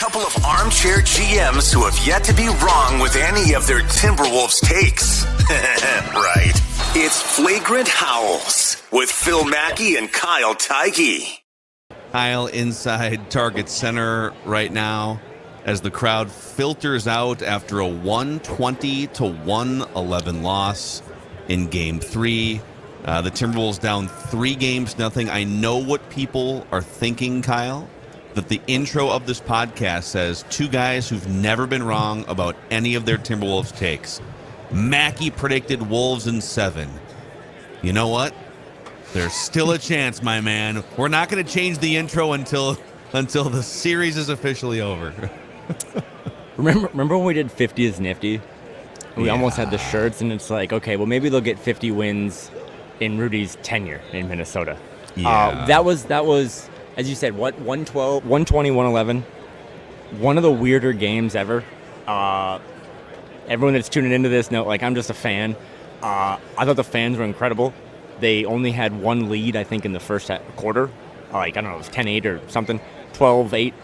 couple of armchair GMs who have yet to be wrong with any of their Timberwolves takes. Right. It's Flagrant Howls with Phil Mackey and Kyle Theige. Kyle inside Target Center right now as the crowd filters out after a 120-111 loss in Game 3. The Timberwolves down 3-0. I know what people are thinking, Kyle, that the intro of this podcast says two guys who've never been wrong about any of their Timberwolves takes. Mackey predicted Wolves in 7. You know what? There's still a chance, my man. We're not going to change the intro until the series is officially over. Remember when we did 50 is nifty? We almost had the shirts, and it's like, okay, well, maybe they'll get 50 wins in Rudy's tenure in Minnesota. Yeah. That was, as you said, 120, 111. One of the weirder games ever. Everyone that's tuning into this, I'm just a fan. I thought the fans were incredible. They only had one lead, I think, in the first quarter. I don't know, it was 10-8 or something, 12-8.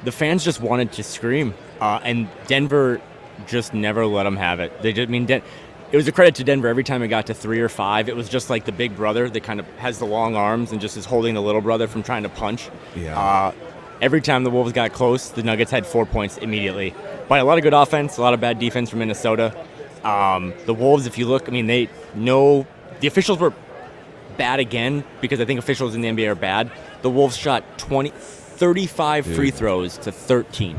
The fans just wanted to scream, and Denver just never let them have it. It was a credit to Denver. Every time it got to 3 or 5, it was just like the big brother that kind of has the long arms and just is holding the little brother from trying to punch. Yeah. Every time the Wolves got close, the Nuggets had 4 points immediately. By a lot of good offense, a lot of bad defense from Minnesota. The Wolves, if you look, they know the officials were bad again because I think officials in the NBA are bad. The Wolves shot 35 free throws to 13.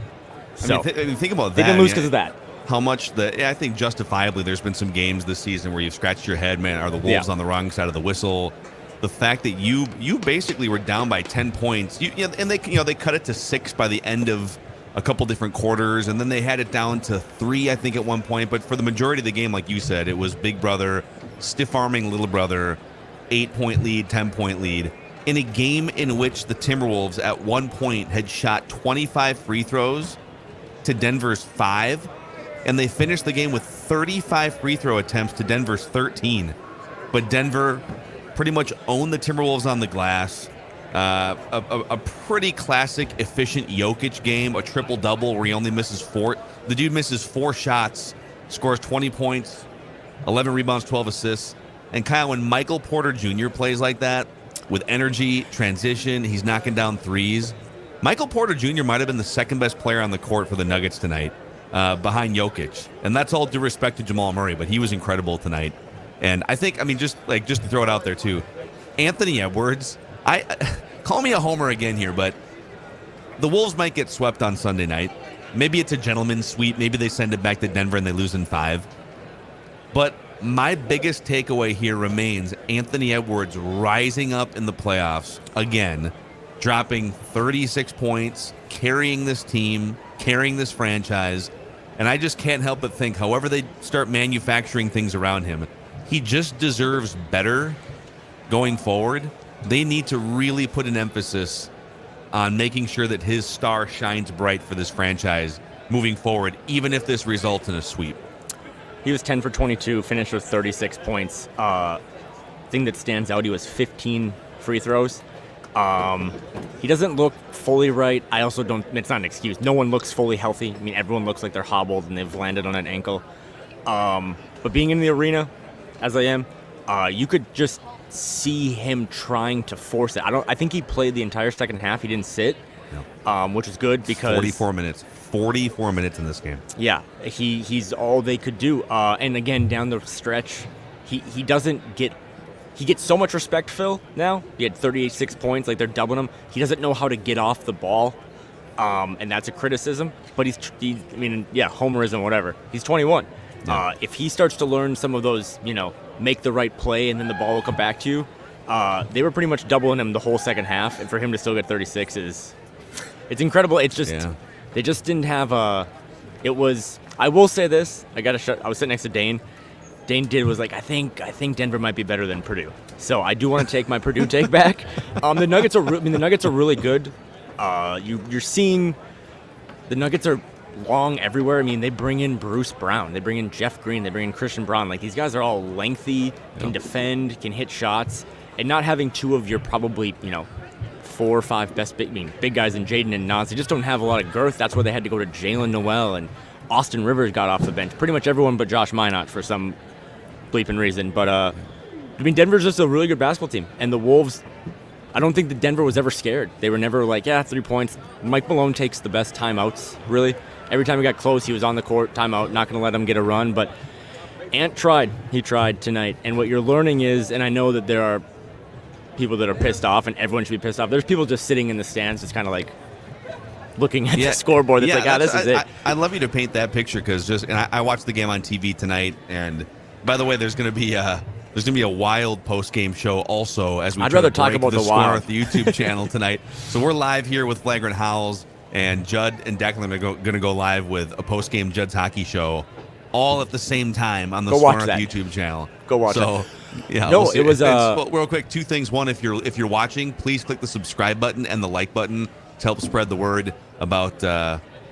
So think about that. They didn't lose because of that. How much I think justifiably there's been some games this season where you've scratched your head, man, are the Wolves on the wrong side of the whistle? The fact that you basically were down by 10 points, and they cut it to 6 by the end of a couple different quarters, and then they had it down to 3, I think, at one point. But for the majority of the game, like you said, it was big brother, stiff-arming little brother, 8-point lead, 10-point lead. In a game in which the Timberwolves at one point had shot 25 free throws to Denver's 5, and they finished the game with 35 free throw attempts to Denver's 13. But Denver pretty much owned the Timberwolves on the glass. A pretty classic, efficient Jokic game, a triple-double where he only misses 4. The dude misses 4 shots, scores 20 points, 11 rebounds, 12 assists. And Kyle, when Michael Porter Jr. plays like that, with energy, transition, he's knocking down threes. Michael Porter Jr. might have been the second best player on the court for the Nuggets tonight, behind Jokic. And that's all due respect to Jamal Murray, but he was incredible tonight. And I think, just to throw it out there too, Anthony Edwards, call me a homer again here, but the Wolves might get swept on Sunday night. Maybe it's a gentleman's sweep. Maybe they send it back to Denver and they lose in 5. But my biggest takeaway here remains Anthony Edwards rising up in the playoffs again, dropping 36 points, carrying this team, carrying this franchise. And I just can't help but think, however they start manufacturing things around him, he just deserves better going forward. They need to really put an emphasis on making sure that his star shines bright for this franchise moving forward, even if this results in a sweep. He was 10 for 22, finished with 36 points. Thing that stands out, he was 15 free throws. He doesn't look fully right. I also don't, it's not an excuse. No one looks fully healthy. Everyone looks like they're hobbled and they've landed on an ankle. But being in the arena, as I am, you could just see him trying to force it. I think he played the entire second half. He didn't sit, which is good because 44 minutes in this game. Yeah, he's all they could do. And again, down the stretch, he doesn't get. He gets so much respect, Phil, now. He had 36 points, they're doubling him. He doesn't know how to get off the ball, and that's a criticism. But homerism, whatever. He's 21. Yeah. If he starts to learn some of those, make the right play and then the ball will come back to you, they were pretty much doubling him the whole second half. And for him to still get 36 it's incredible. It's just, they just didn't have I will say this, I was sitting next to Dane. Dane was like, I think Denver might be better than Purdue. So I do want to take my Purdue take back. The Nuggets are really good. You're seeing the Nuggets are long everywhere. They bring in Bruce Brown, they bring in Jeff Green, they bring in Christian Braun. These guys are all lengthy, can defend, can hit shots, and not having two of your probably 4 or 5 best big guys in Jaden and Nance. They just don't have a lot of girth. That's why they had to go to Jalen Noel, and Austin Rivers got off the bench. Pretty much everyone but Josh Minot for some bleeping reason. But, Denver's just a really good basketball team. And the Wolves, I don't think that Denver was ever scared. They were never like, 3 points. Mike Malone takes the best timeouts, really. Every time he got close, he was on the court, timeout, not going to let him get a run. But Ant tried. He tried tonight. And what you're learning is, and I know that there are people that are pissed off, and everyone should be pissed off. There's people just sitting in the stands, just kind of like looking at the scoreboard. It's this is it. I'd love you to paint that picture because I watched the game on TV tonight. And by the way, there's going to be a Wild post-game show also as we I'd rather talk about the score Wild at the YouTube channel tonight. So we're live here with Flagrant Howls, and Judd and Declan are going to go live with a post-game Judd's Hockey Show all at the same time on the Scorn YouTube channel. Go watch it. Yeah, no, it was real quick. 2 things. One, if you're watching, please click the subscribe button and the like button to help spread the word about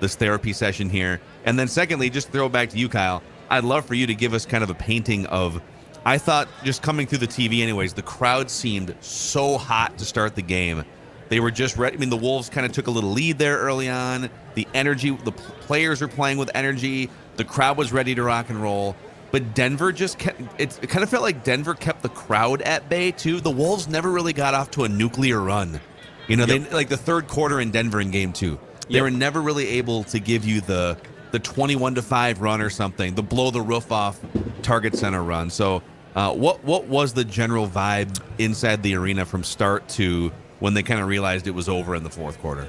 this therapy session here. And then secondly, just throw it back to you, Kyle. I'd love for you to give us kind of a painting of. I thought just coming through the TV, anyways, the crowd seemed so hot to start the game. They were just ready. I mean, the Wolves kind of took a little lead there early on. The energy, the players were playing with energy. The crowd was ready to rock and roll. But Denver just kept, it kind of felt like Denver kept the crowd at bay, too. The Wolves never really got off to a nuclear run. You know, they like the third quarter in Denver in game 2. They were never really able to give you the 21-5 run or something, the blow the roof off Target Center run. So what was the general vibe inside the arena from start to when they kind of realized it was over in the fourth quarter?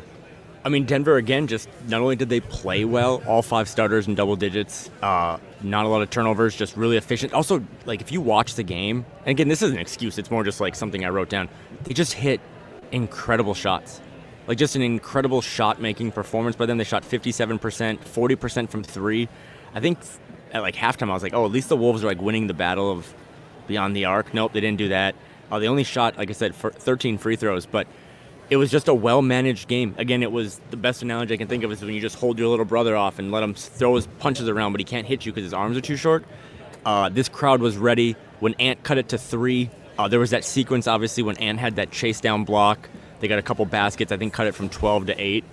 I mean, Denver, again, just not only did they play well, all 5 starters in double digits, not a lot of turnovers, just really efficient. Also, like, if you watch the game, and again, this isn't an excuse, it's more just like something I wrote down, they just hit incredible shots. Like, just an incredible shot-making performance by them. They shot 57%, 40% from 3. I think at, like, halftime, I was like, at least the Wolves are, like, winning the battle of beyond the arc. Nope, they didn't do that. They only shot, like I said, 13 free throws, but it was just a well-managed game. Again, it was the best analogy I can think of is when you just hold your little brother off and let him throw his punches around, but he can't hit you because his arms are too short. This crowd was ready. When Ant cut it to 3, there was that sequence, obviously, when Ant had that chase-down block. They got a couple baskets, I think cut it from 12 to 8.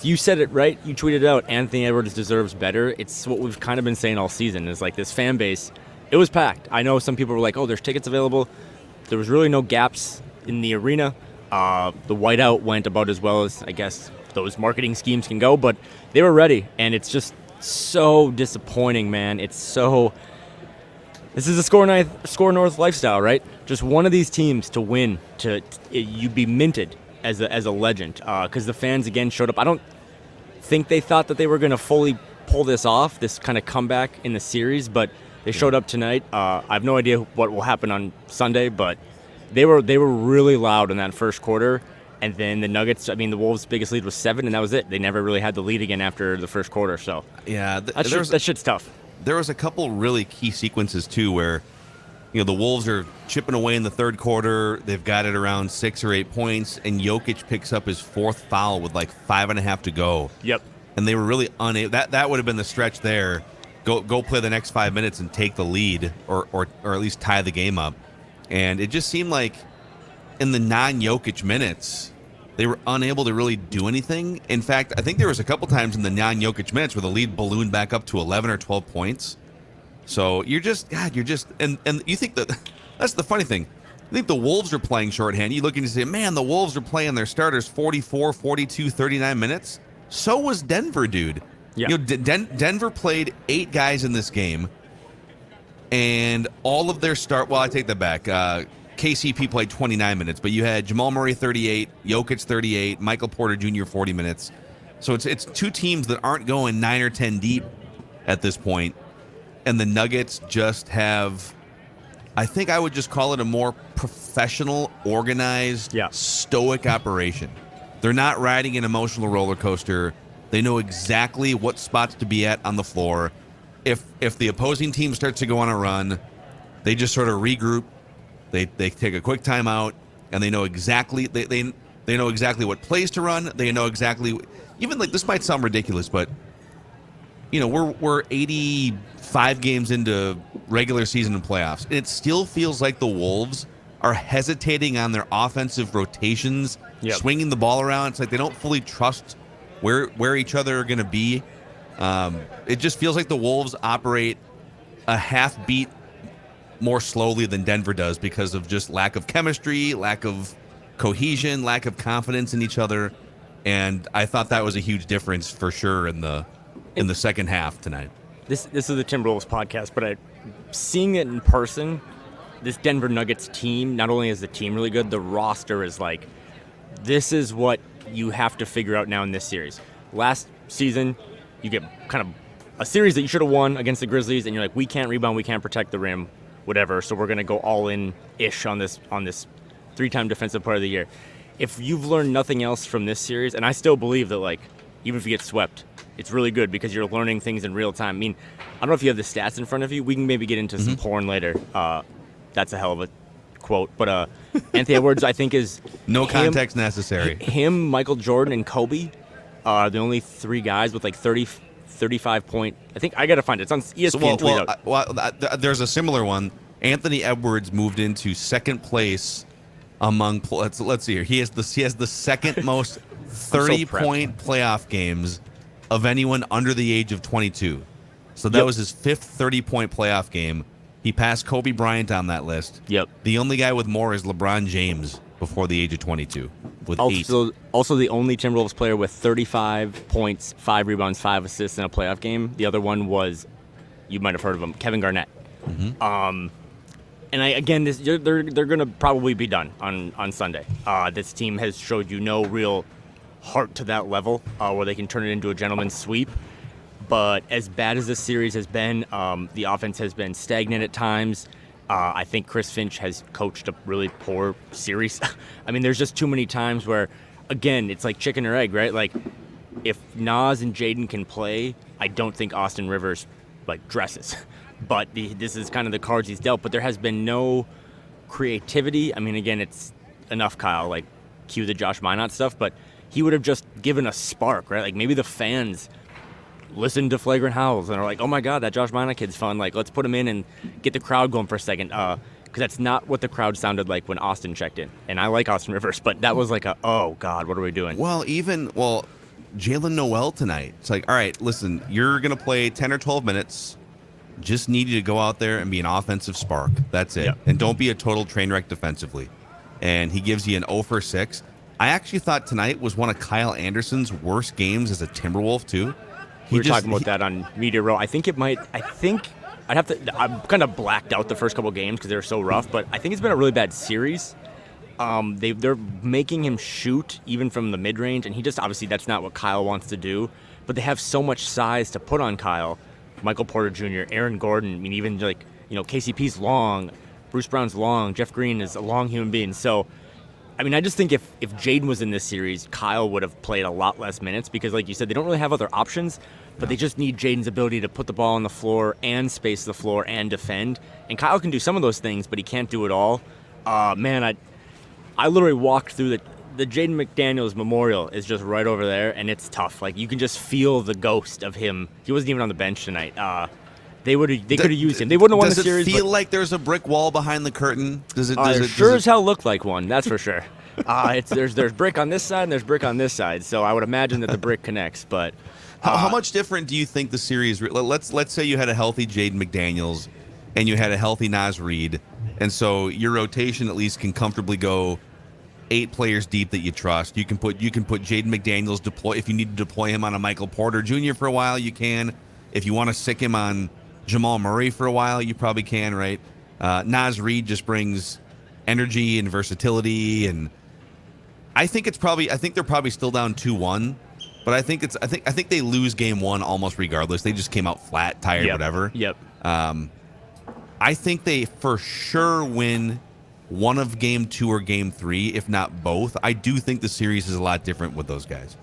You said it right. You tweeted it out. Anthony Edwards deserves better. It's what we've kind of been saying all season is like this fan base. It was packed. I know some people were like, there's tickets available. There was really no gaps in the arena. The whiteout went about as well as, I guess, those marketing schemes can go, but they were ready, and it's just so disappointing, man. This is a score north lifestyle, right? Just one of these teams to win, you'd be minted as a legend, because the fans, again, showed up. I don't think they thought that they were going to fully pull this off, this kind of comeback in the series, but they showed up tonight. I have no idea what will happen on Sunday, but they were really loud in that first quarter. And then the Nuggets, I mean, the Wolves' biggest lead was 7, and that was it. They never really had the lead again after the first quarter. So yeah, that shit's tough. There was a couple really key sequences, too, where the Wolves are chipping away in the third quarter. They've got it around 6 or 8 points, and Jokic picks up his 4th foul with like 5.5 to go. Yep. And they were really unable. That would have been the stretch there. Go play the next 5 minutes and take the lead or at least tie the game up. And it just seemed like in the non-Jokic minutes, they were unable to really do anything. In fact, I think there was a couple times in the non-Jokic minutes where the lead ballooned back up to 11 or 12 points. So you're just, and you think that's the funny thing. I think the Wolves are playing shorthand. You look and you say, man, the Wolves are playing their starters 44, 42, 39 minutes. So was Denver, dude. Yeah. Denver played 8 guys in this game, and all of their I take that back. KCP played 29 minutes, but you had Jamal Murray 38, Jokic 38, Michael Porter Jr. 40 minutes. So it's 2 teams that aren't going 9 or 10 deep at this point, and the Nuggets just have, I think I would just call it a more professional, organized, stoic operation. They're not riding an emotional roller coaster. They know exactly what spots to be at on the floor. If the opposing team starts to go on a run, they just sort of regroup. They take a quick timeout, and they know exactly they know exactly what plays to run. They know exactly, even like this might sound ridiculous, but we're 85 games into regular season and playoffs. It still feels like the Wolves are hesitating on their offensive rotations, swinging the ball around. It's like they don't fully trust where each other are going to be. It just feels like the Wolves operate a half beat more slowly than Denver does because of just lack of chemistry, lack of cohesion, lack of confidence in each other. And I thought that was a huge difference for sure in the second half tonight. This is the Timberwolves podcast, but seeing it in person, this Denver Nuggets team, not only is the team really good, the roster is like, this is what you have to figure out now in this series. Last season, you get kind of a series that you should have won against the Grizzlies, and you're like, we can't rebound, we can't protect the rim, whatever, so we're going to go all in-ish on this 3-time defensive player of the year. If you've learned nothing else from this series, and I still believe that, like, even if you get swept, it's really good because you're learning things in real time. I mean, I don't know if you have the stats in front of you. We can maybe get into some porn later. That's a hell of a quote. But Anthony Edwards, I think, is... No context necessary. Him, Michael Jordan, and Kobe are the only 3 guys with, like, 35 point... I think I got to find it. It's on ESPN. There's a similar one. Anthony Edwards moved into second place among... Let's see here. He has the second most 30-point playoff games of anyone under the age of 22. So that was his 5th 30-point playoff game. He passed Kobe Bryant on that list. Yep. The only guy with more is LeBron James before the age of 22 with 8. Also the only Timberwolves player with 35 points, 5 rebounds, 5 assists in a playoff game. The other one was, you might have heard of him, Kevin Garnett. And they're going to probably be done on Sunday. This team has showed you no real heart to that level where they can turn it into a gentleman's sweep. But as bad as this series has been, the offense has been stagnant at times. I think Chris Finch has coached a really poor series. I mean, there's just too many times where, again, it's like chicken or egg, right? Like, if Nas and Jaden can play, I don't think Austin Rivers, like, dresses. But this is kind of the cards he's dealt. But there has been no creativity. I mean, again, it's enough, Kyle, like, cue the Josh Minot stuff. But he would have just given a spark, right? Like, maybe the fans listen to Flagrant Howls and are like, oh my God, that Josh Minot kid's fun. Like, let's put him in and get the crowd going for a second. Because that's not what the crowd sounded like when Austin checked in. And I like Austin Rivers, but that was like oh God, what are we doing? Jalen Noel tonight. It's like, all right, listen, you're going to play 10 or 12 minutes. Just need you to go out there and be an offensive spark. That's it. Yep. And don't be a total train wreck defensively. And he gives you an 0 for 6. I actually thought tonight was one of Kyle Anderson's worst games as a Timberwolf, too. We were talking about that on Media Row. I'm kind of blacked out the first couple games because they were so rough, but I think it's been a really bad series. They're making him shoot even from the mid-range, and he just, obviously that's not what Kyle wants to do, but they have so much size to put on Kyle. Michael Porter Jr., Aaron Gordon, I mean, even like, KCP's long, Bruce Brown's long, Jeff Green is a long human being. So, I mean, I just think if Jaden was in this series, Kyle would have played a lot less minutes because, like you said, they don't really have other options, but they just need Jaden's ability to put the ball on the floor and space the floor and defend. And Kyle can do some of those things, but he can't do it all. Man, I literally walked through the Jaden McDaniels Memorial is just right over there, and it's tough. Like, you can just feel the ghost of him. He wasn't even on the bench tonight. They could have used him. They wouldn't have won the series. Does it feel like there's a brick wall behind the curtain? Does it as hell look like one? That's for sure. There's brick on this side and there's brick on this side, so I would imagine that the brick connects. But how much different do you think the series? Let's say you had a healthy Jaden McDaniels and you had a healthy Naz Reid, and so your rotation at least can comfortably go 8 players deep that you trust. You can put Jaden McDaniels if you need to deploy him on a Michael Porter Jr. for a while, you can. If you want to sick him on Jamal Murray for a while, you probably can, right? Naz Reid just brings energy and versatility, and I think they're probably still down 2-1, but I think they lose game 1 almost regardless. They just came out flat, tired, whatever. Yep. I think they for sure win one of game 2 or game 3, if not both. I do think the series is a lot different with those guys.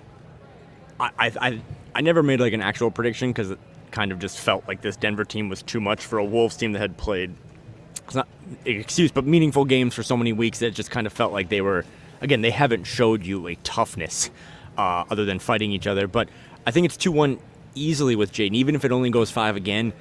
I never made like an actual prediction because it kind of just felt like this Denver team was too much for a Wolves team that had played, it's not an excuse, but meaningful games for so many weeks that it just kind of felt like they were, again, they haven't showed you a toughness other than fighting each other. But I think it's 2-1 easily with Jaden, even if it only goes 5 again.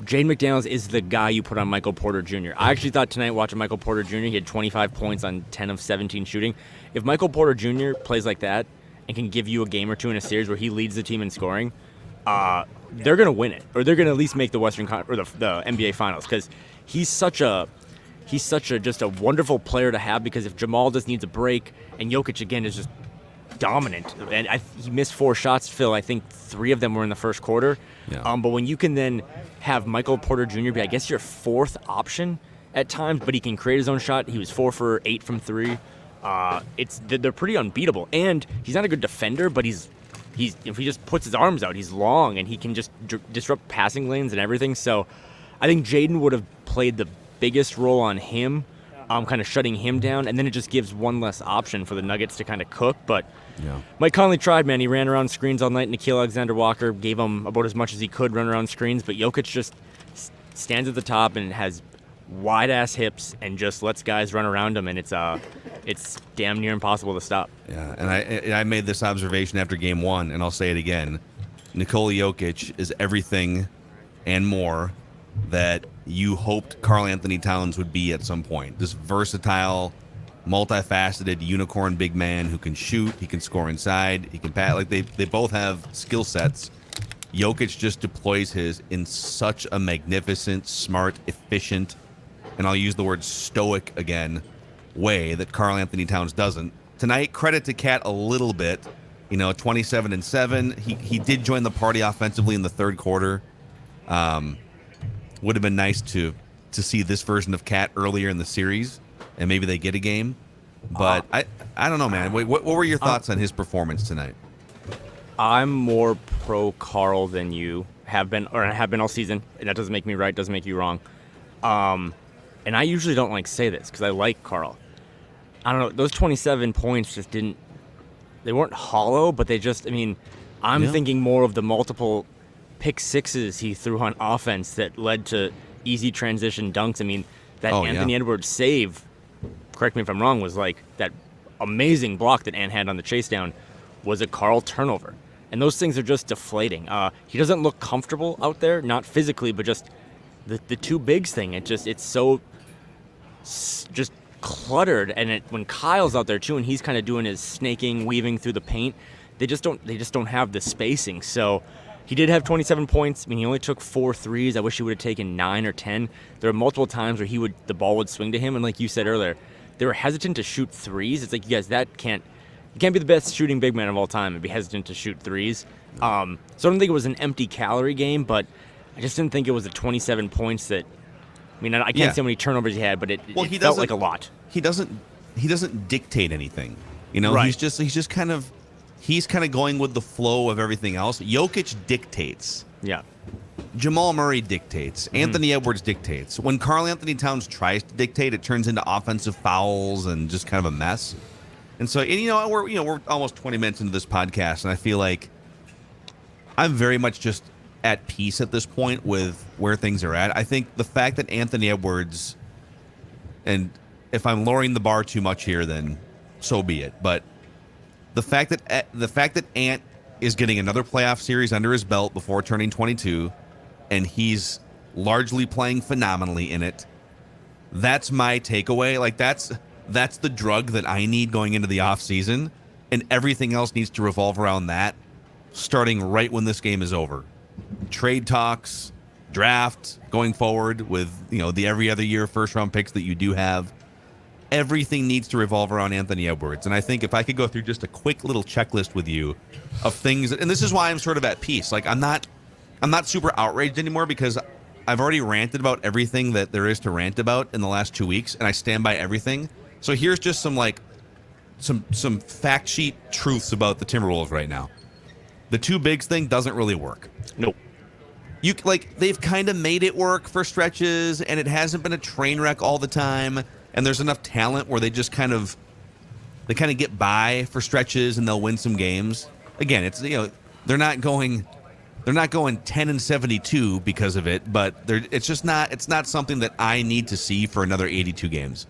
Jaden McDaniels is the guy you put on Michael Porter Jr. I actually thought tonight watching Michael Porter Jr., he had 25 points on 10 of 17 shooting. If Michael Porter Jr. plays like that and can give you a game or two in a series where he leads the team in scoring, they're going to win it, or they're going to at least make the the NBA Finals, because he's such a just a wonderful player to have, because if Jamal just needs a break and Jokic again is just dominant, and he missed 4 shots, Phil, I think 3 of them were in the first quarter. Yeah. But when you can then have Michael Porter Jr. be, I guess, your 4th option at times, but he can create his own shot. He was 4 for 8 from 3. They're pretty unbeatable, and he's not a good defender, but if he just puts his arms out, he's long and he can just disrupt passing lanes and everything. So I think Jaden would have played the biggest role on him, kind of shutting him down, and then it just gives one less option for the Nuggets to kind of cook. But yeah. Mike Conley tried, man. He ran around screens all night. Nikhil Alexander-Walker gave him about as much as he could run around screens, but Jokic just stands at the top and has wide-ass hips and just lets guys run around him, and it's damn near impossible to stop. Yeah, and I made this observation after Game 1, and I'll say it again. Nikola Jokic is everything and more that you hoped Karl-Anthony Towns would be at some point. This versatile, multifaceted unicorn big man who can shoot, he can score inside, he can pass. Like they both have skill sets. Jokic just deploys his in such a magnificent, smart, efficient, and I'll use the word stoic again, way that Karl-Anthony Towns doesn't. Tonight, credit to Cat a little bit. 27-7. He did join the party offensively in the third quarter. Would have been nice to see this version of Cat earlier in the series, and maybe they get a game. But I don't know, man. What were your thoughts on his performance tonight? I'm more pro Karl than you have been, or have been all season. And that doesn't make me right, doesn't make you wrong. And I usually don't say this because I like Karl. I don't know. Those 27 points just they weren't hollow, but I'm thinking more of the multiple pick sixes he threw on offense that led to easy transition dunks. That Anthony Edwards save, correct me if I'm wrong, was that amazing block that Ant had on the chase down was a Karl turnover. And those things are just deflating. He doesn't look comfortable out there, not physically, but just the two bigs thing. It's so just cluttered. And when Kyle's out there too, and he's kind of doing his snaking, weaving through the paint, they just don't have the spacing. So he did have 27 points. He only took 4 threes. I wish he would have taken 9 or 10. There were multiple times where the ball would swing to him, and like you said earlier, they were hesitant to shoot threes. It's you guys, you can't be the best shooting big man of all time and be hesitant to shoot threes. So I don't think it was an empty calorie game, but I just didn't think it was the 27 points that. I can't say how many turnovers he had, but it felt like a lot. He doesn't dictate anything. Right. He's just kind of going with the flow of everything else. Jokic dictates. Yeah. Jamal Murray dictates. Anthony Edwards dictates. When Karl-Anthony Towns tries to dictate, it turns into offensive fouls and just kind of a mess. And so, we're almost 20 minutes into this podcast, and I feel like I'm very much just at peace at this point with where things are at. I think the fact that Anthony Edwards, and if I'm lowering the bar too much here, then so be it. But the fact that Ant is getting another playoff series under his belt before turning 22, and he's largely playing phenomenally in it, that's my takeaway. That's the drug that I need going into the offseason, and everything else needs to revolve around that, starting right when this game is over. Trade talks, draft going forward with the every other year first round picks that you do have. Everything needs to revolve around Anthony Edwards. And I think if I could go through just a quick little checklist with you of things, and this is why I'm sort of at peace. I'm not super outraged anymore because I've already ranted about everything that there is to rant about in the last 2 weeks, and I stand by everything. So here's just some fact sheet truths about the Timberwolves right now. The two bigs thing doesn't really work. Nope. They've kind of made it work for stretches, and it hasn't been a train wreck all the time. And there's enough talent where they just kind of get by for stretches, and they'll win some games. Again, it's they're not going 10-72 because of it, but it's not something that I need to see for another 82 games.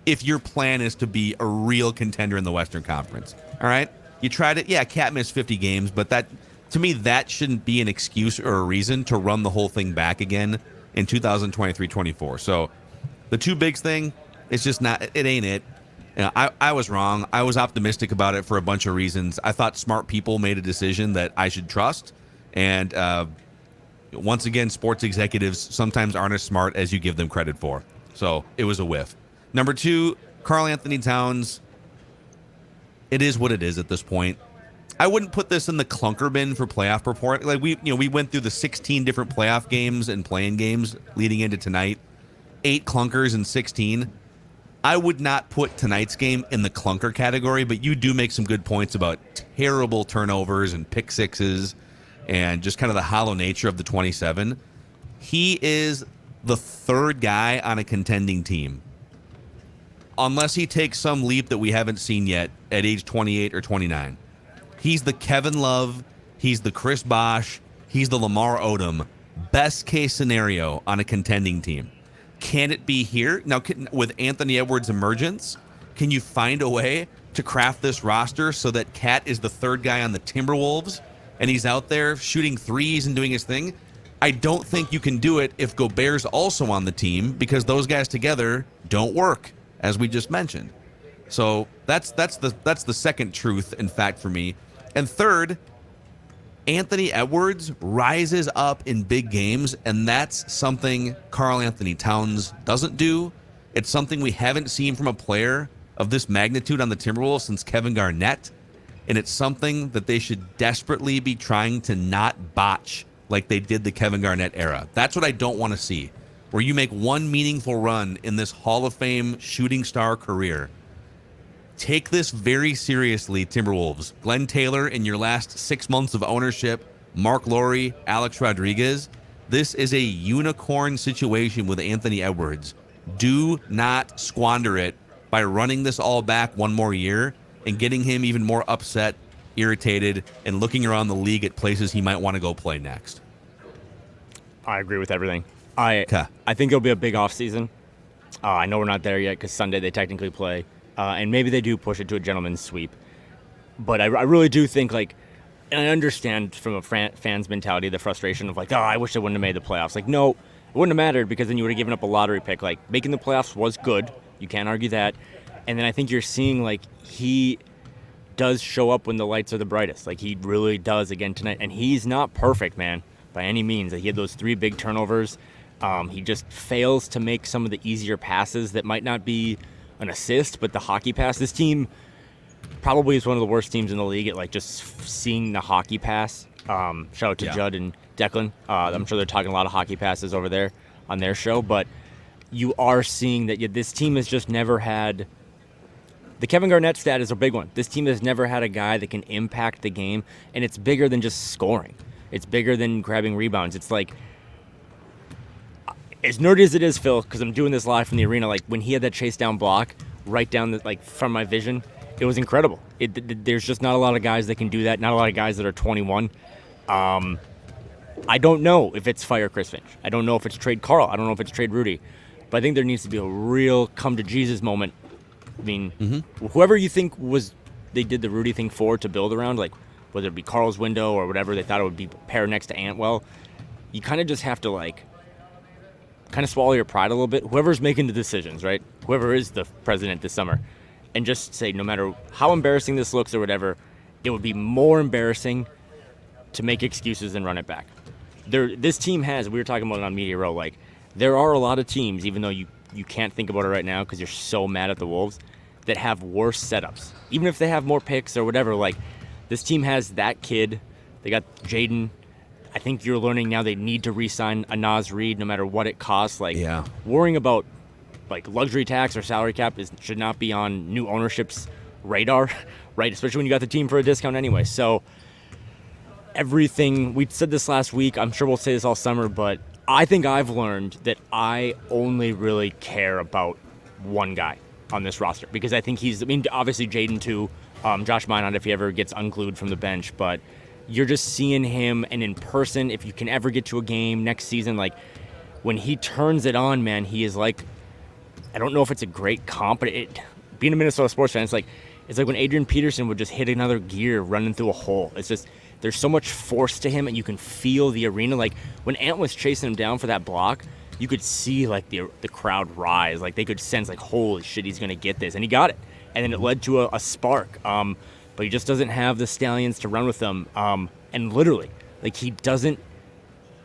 If your plan is to be a real contender in the Western Conference, all right. You tried it. Yeah, Cat missed 50 games, but To me, that shouldn't be an excuse or a reason to run the whole thing back again in 2023-24. So the two bigs thing, it's just not, it ain't it. I was wrong. I was optimistic about it for a bunch of reasons. I thought smart people made a decision that I should trust. And once again, sports executives sometimes aren't as smart as you give them credit for. So it was a whiff. Number 2, Karl-Anthony Towns. It is what it is at this point. I wouldn't put this in the clunker bin for playoff report. Like we went through the 16 different playoff games and play-in games leading into tonight. 8 clunkers and 16. I would not put tonight's game in the clunker category, but you do make some good points about terrible turnovers and pick sixes and just kind of the hollow nature of the 27. He is the third guy on a contending team. Unless he takes some leap that we haven't seen yet at age 28 or 29. He's the Kevin Love, he's the Chris Bosh, he's the Lamar Odom. Best case scenario on a contending team. Can it be here? Now, with Anthony Edwards' emergence, can you find a way to craft this roster so that Cat is the third guy on the Timberwolves and he's out there shooting threes and doing his thing? I don't think you can do it if Gobert's also on the team because those guys together don't work, as we just mentioned. So that's the second truth, in fact, for me. And third, Anthony Edwards rises up in big games, and that's something Karl-Anthony Towns doesn't do. It's something we haven't seen from a player of this magnitude on the Timberwolves since Kevin Garnett, and it's something that they should desperately be trying to not botch like they did the Kevin Garnett era. That's what I don't want to see, where you make one meaningful run in this Hall of Fame shooting star career. Take this very seriously, Timberwolves. Glenn Taylor in your last 6 months of ownership, Mark Lowry, Alex Rodriguez. This is a unicorn situation with Anthony Edwards. Do not squander it by running this all back one more year and getting him even more upset, irritated, and looking around the league at places he might want to go play next. I agree with everything. I think it'll be a big offseason. I know we're not there yet because Sunday they technically play. And maybe they do push it to a gentleman's sweep. But I really do think, like, and I understand from a fan's mentality the frustration of, like, oh, I wish they wouldn't have made the playoffs. Like, no, it wouldn't have mattered because then you would have given up a lottery pick. Like, making the playoffs was good. You can't argue that. And then I think you're seeing, like, he does show up when the lights are the brightest. Like, he really does again tonight. And he's not perfect, man, by any means. He had those 3 big turnovers. He just fails to make some of the easier passes that might not be an assist, but the hockey pass. This team probably is one of the worst teams in the league at, like, just seeing the hockey pass. Shout out to Judd and Declan. I'm sure they're talking a lot of hockey passes over there on their show, but you are seeing that this team has just never had. The Kevin Garnett stat is a big one. This team has never had a guy that can impact the game, and it's bigger than just scoring. It's bigger than grabbing rebounds. It's like, as nerdy as it is, Phil, because I'm doing this live from the arena, like when he had that chase down block right down from my vision, it was incredible. There's just not a lot of guys that can do that. Not a lot of guys that are 21. I don't know if it's fire Chris Finch. I don't know if it's trade Karl. I don't know if it's trade Rudy. But I think there needs to be a real come to Jesus moment. I mean, whoever you think they did the Rudy thing for to build around, like whether it be Karl's window or whatever, they thought it would be paired next to Antwell. You kind of just have to, like, kind of swallow your pride a little bit. Whoever's making the decisions, right? Whoever is the president this summer. And just say, no matter how embarrassing this looks or whatever, it would be more embarrassing to make excuses and run it back. This team has, we were talking about it on Media Row, like, there are a lot of teams, even though you can't think about it right now because you're so mad at the Wolves, that have worse setups. Even if they have more picks or whatever, like, this team has that kid. They got Jaden. I think you're learning now they need to re-sign a Naz Reid no matter what it costs. Like, worrying about, like, luxury tax or salary cap should not be on new ownership's radar, right? Especially when you got the team for a discount anyway. So everything, we said this last week, I'm sure we'll say this all summer, but I think I've learned that I only really care about one guy on this roster because I think obviously Jaden too, Josh Minot if he ever gets unglued from the bench, but you're just seeing him, and in person, if you can ever get to a game next season, like, when he turns it on, man, he is like, I don't know if it's a great comp, but being a Minnesota sports fan, it's like when Adrian Peterson would just hit another gear running through a hole. It's just, There's so much force to him, and you can feel the arena. Like, when Ant was chasing him down for that block, you could see, like, the crowd rise. Like, they could sense, like, holy shit, he's going to get this. And he got it. And then it led to a spark. But he just doesn't have the Stallions to run with them. And literally, like, he doesn't.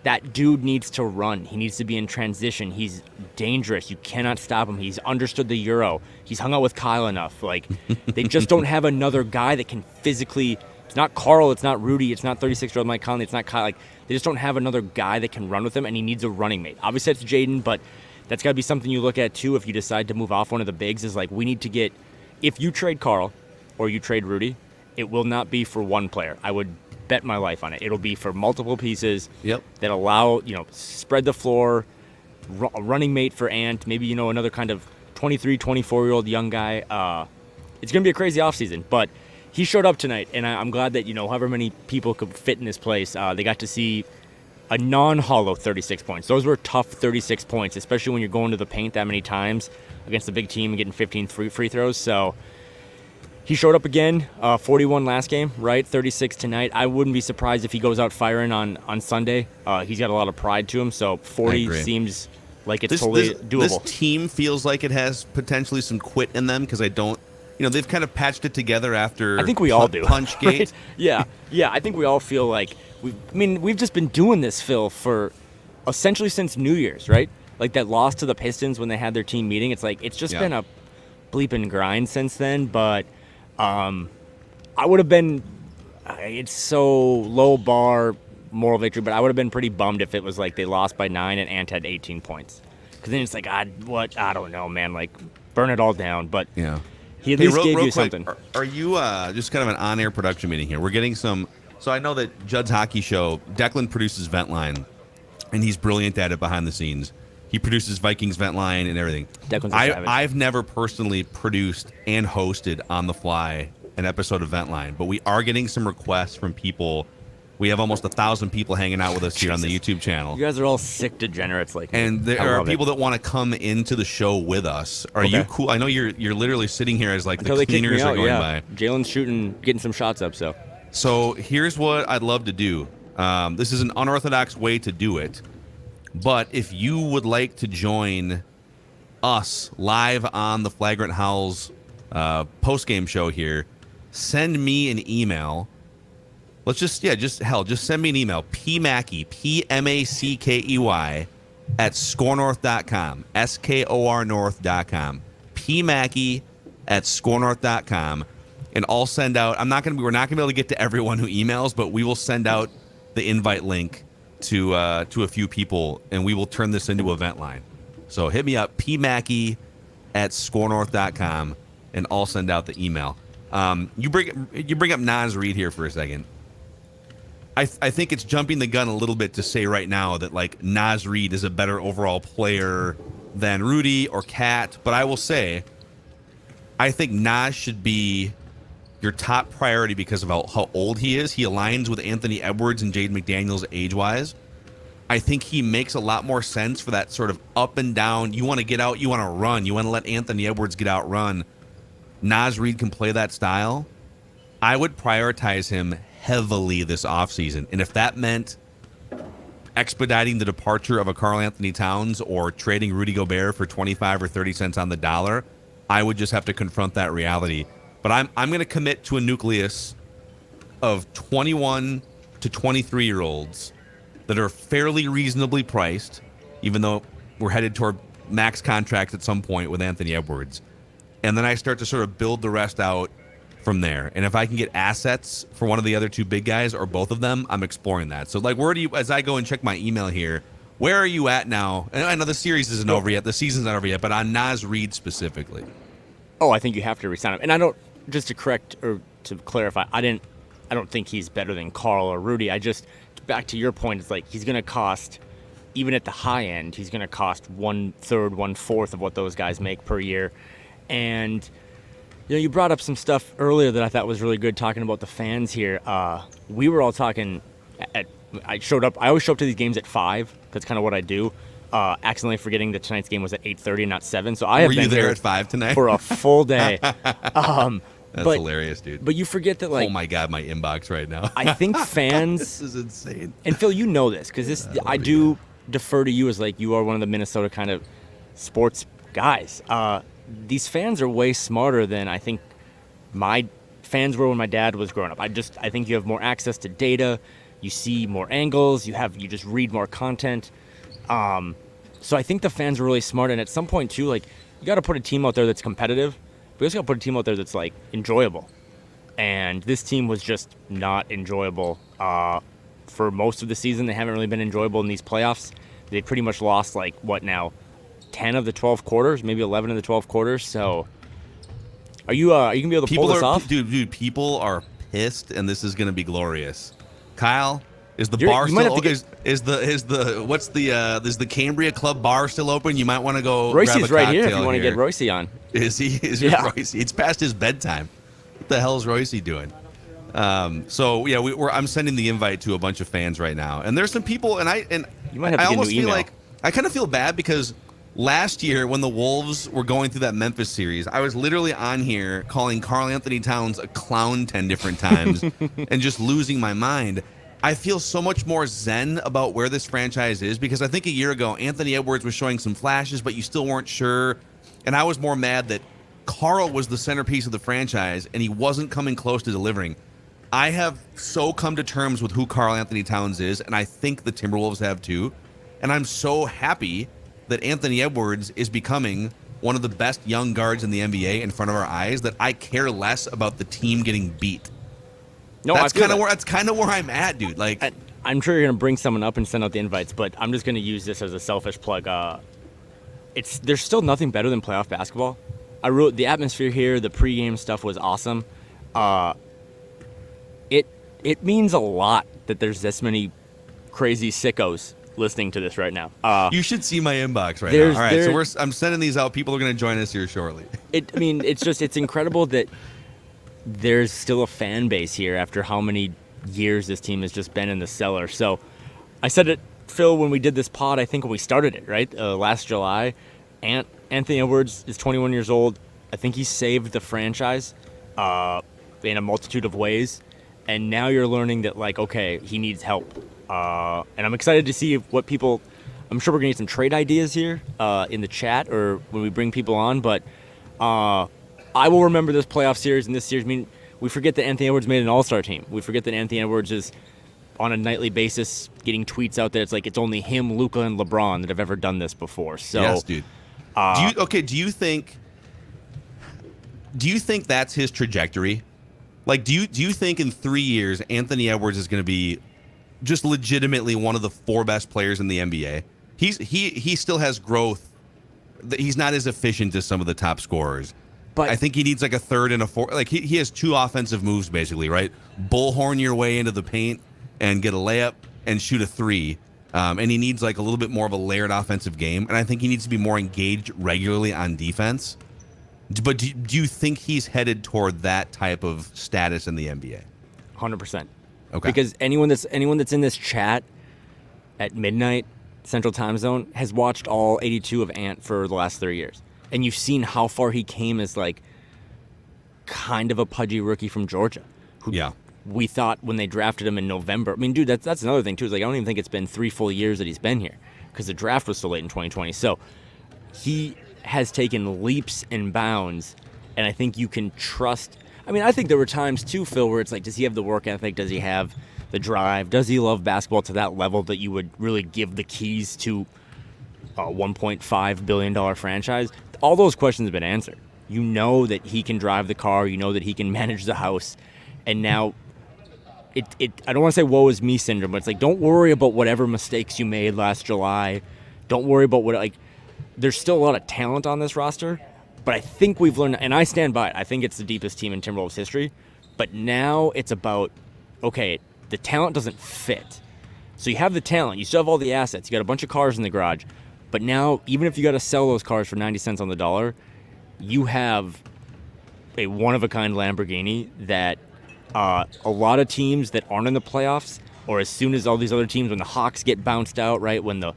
That dude needs to run. He needs to be in transition. He's dangerous. You cannot stop him. He's understood the Euro. He's hung out with Kyle enough. Like, they just don't have another guy that can physically. It's not Karl. It's not Rudy. It's not 36-year-old Mike Conley. It's not Kyle. Like, they just don't have another guy that can run with him, and he needs a running mate. Obviously, it's Jaden, but that's got to be something you look at, too, if you decide to move off one of the bigs, is, like, we need to get. If you trade Karl or you trade Rudy, it will not be for one player. I would bet my life on it. It'll be for multiple pieces that allow, spread the floor, a running mate for Ant, maybe, another kind of 23, 24-year-old young guy. It's going to be a crazy offseason, but he showed up tonight, and I'm glad that, however many people could fit in this place, they got to see a non-hollow 36 points. Those were tough 36 points, especially when you're going to the paint that many times against a big team and getting 15 free throws. So he showed up again, 41 last game, right? 36 tonight. I wouldn't be surprised if he goes out firing on Sunday. He's got a lot of pride to him, so 40 seems like it's totally doable. This team feels like it has potentially some quit in them because I don't. They've kind of patched it together after. I think we all do. Punchgate. Right? Yeah. I think we all feel like we've just been doing this, Phil, for essentially since New Year's, right? Like that loss to the Pistons when they had their team meeting. It's like it's just been a bleeping grind since then. But I would have been. It's so low bar moral victory, but I would have been pretty bummed if it was like they lost by 9 and Ant had 18 points. Because then it's like, I don't know, man. Like burn it all down. But yeah. He at least gave you quick, something. Are you just kind of an on-air production meeting here? We're getting some. So I know that Judd's Hockey Show, Declan produces Vent Line, and he's brilliant at it behind the scenes. He produces Vikings Vent Line and everything. I've never personally produced and hosted on the fly an episode of Vent Line, but we are getting some requests from people. We have almost 1,000 people hanging out with us here on the YouTube channel. You guys are all sick degenerates like me. And there are people that want to come into the show with us. Are you cool? I know you're literally sitting here as like Until the cleaners are going by. Jalen's getting some shots up. So here's what I'd love to do. This is an unorthodox way to do it, but if you would like to join us live on the Flagrant Howls post-game show here, send me an email. Let's just send me an email. Pmackey, Pmackey @scorenorth.com. SKORnorth.com. Pmackey @scorenorth.com. And I'll send out. We're not gonna be able to get to everyone who emails, but we will send out the invite link to a few people, and we will turn this into a Vent Line. So hit me up, Pmackey @scorenorth.com, and I'll send out the email. You bring up Naz Reid here for a second. I think it's jumping the gun a little bit to say right now that like Naz Reid is a better overall player than Rudy or Cat, but I will say I think Naz should be your top priority because of how old he is. He aligns with Anthony Edwards and Jaden McDaniels age-wise. I think he makes a lot more sense for that sort of up and down. You want to get out, you want to run, you want to let Anthony Edwards get out, run. Naz Reid can play that style. I would prioritize him heavily this offseason. And if that meant expediting the departure of a Karl-Anthony Towns or trading Rudy Gobert for 25 or 30 cents on the dollar, I would just have to confront that reality. But I'm going to commit to a nucleus of 21 to 23-year-olds that are fairly reasonably priced, even though we're headed toward max contracts at some point with Anthony Edwards. And then I start to sort of build the rest out from there. And if I can get assets for one of the other two big guys or both of them, I'm exploring that. So, like, where do you, as I go and check my email here, where are you at now? And I know the series isn't over yet, the season's not over yet, but on Naz Reid specifically. Oh, I think you have to resign him. And I don't, just to correct or to clarify, I don't think he's better than Karl or Rudy. Back to your point, it's like he's going to cost, even at the high end, he's going to cost 1/3, 1/4 of what those guys make per year. And you brought up some stuff earlier that I thought was really good, talking about the fans here. We were all talking I always show up to these games at 5. That's kind of what I do. Accidentally forgetting that tonight's game was at 8:30, not 7. So I have Were been you there here at 5 tonight for a full day. That's hilarious, dude. But you forget that, like, oh my God, my inbox right now. I think fans. This is insane. And Phil, you know this because I do defer to you as like you are one of the Minnesota kind of sports guys. These fans are way smarter than I think my fans were when my dad was growing up. I think you have more access to data. You see more angles. You just read more content. So I think the fans are really smart. And at some point too, like you got to put a team out there that's competitive. But you also got to put a team out there that's like enjoyable. And this team was just not enjoyable for most of the season. They haven't really been enjoyable in these playoffs. They pretty much lost, like, 10 of the 12 quarters, maybe 11 of the 12 quarters. So are you going to be able to pull this off? Dude, people are pissed, and this is going to be glorious. Kyle, is the bar still open? Is the Cambria Club bar still open? You might want to go grab a Royce's right here if you cocktail want to get Royce on. Is he? Royce? It's past his bedtime. What the hell is Royce doing? So yeah, I'm sending the invite to a bunch of fans right now, and there's some people, and you might have to almost feel like I kind of feel bad because last year when the Wolves were going through that Memphis series, I was literally on here calling Karl-Anthony Towns a clown 10 different times and just losing my mind. I feel so much more zen about where this franchise is because I think a year ago Anthony Edwards was showing some flashes, but you still weren't sure, and I was more mad that Karl was the centerpiece of the franchise, and he wasn't coming close to delivering. I have so come to terms with who Karl-Anthony Towns is, and I think the Timberwolves have too. And I'm so happy that Anthony Edwards is becoming one of the best young guards in the NBA in front of our eyes that I care less about the team getting beat. No, that's kind of where I'm at, dude. Like, I'm sure you're gonna bring someone up and send out the invites, but I'm just gonna use this as a selfish plug. There's still nothing better than playoff basketball. The atmosphere here, the pregame stuff was awesome. It means a lot that there's this many crazy sickos listening to this right now. You should see my inbox right now. All right, so I'm sending these out. People are going to join us here shortly. It's incredible that there's still a fan base here after how many years this team has just been in the cellar. So I said it, Phil, when we did this pod, I think when we started it, right, last July, Anthony Edwards is 21 years old. I think he saved the franchise in a multitude of ways. And now you're learning that, like, okay, he needs help. And I'm excited to see what people – I'm sure we're going to get some trade ideas here in the chat or when we bring people on. But I will remember this playoff series and this series. I mean, we forget that Anthony Edwards made an all-star team. We forget that Anthony Edwards is on a nightly basis getting tweets out there. It's like it's only him, Luka, and LeBron that have ever done this before. So, yes, dude. Do you think that's his trajectory? Like, do you think in 3 years Anthony Edwards is going to be just legitimately one of the 4 best players in the NBA? He still has growth. He's not as efficient as some of the top scorers. But I think he needs like a third and a fourth. Like he has 2 offensive moves basically, right? Bullhorn your way into the paint and get a layup and shoot a 3. And he needs like a little bit more of a layered offensive game. And I think he needs to be more engaged regularly on defense. But do you think he's headed toward that type of status in the NBA? 100%. Okay. Because anyone that's in this chat at midnight Central Time Zone has watched all 82 of Ant for the last 3 years. And you've seen how far he came as like kind of a pudgy rookie from Georgia. We thought when they drafted him in November. I mean, dude, that's another thing too. Is like I don't even think it's been 3 full years that he's been here because the draft was so late in 2020. So he has taken leaps and bounds, and I think you can trust. I mean, I think there were times too, Phil, where it's like, does he have the work ethic? Does he have the drive? Does he love basketball to that level that you would really give the keys to a $1.5 billion franchise? All those questions have been answered. You know that he can drive the car. You know that he can manage the house. And now, I don't want to say woe is me syndrome, but it's like, don't worry about whatever mistakes you made last July. Don't worry about there's still a lot of talent on this roster, but I think we've learned, and I stand by it, I think it's the deepest team in Timberwolves history, but now it's about, okay, the talent doesn't fit. So you have the talent, you still have all the assets, you got a bunch of cars in the garage, but now, even if you got to sell those cars for 90 cents on the dollar, you have a one-of-a-kind Lamborghini that a lot of teams that aren't in the playoffs, or as soon as all these other teams, when the Hawks get bounced out, right, when the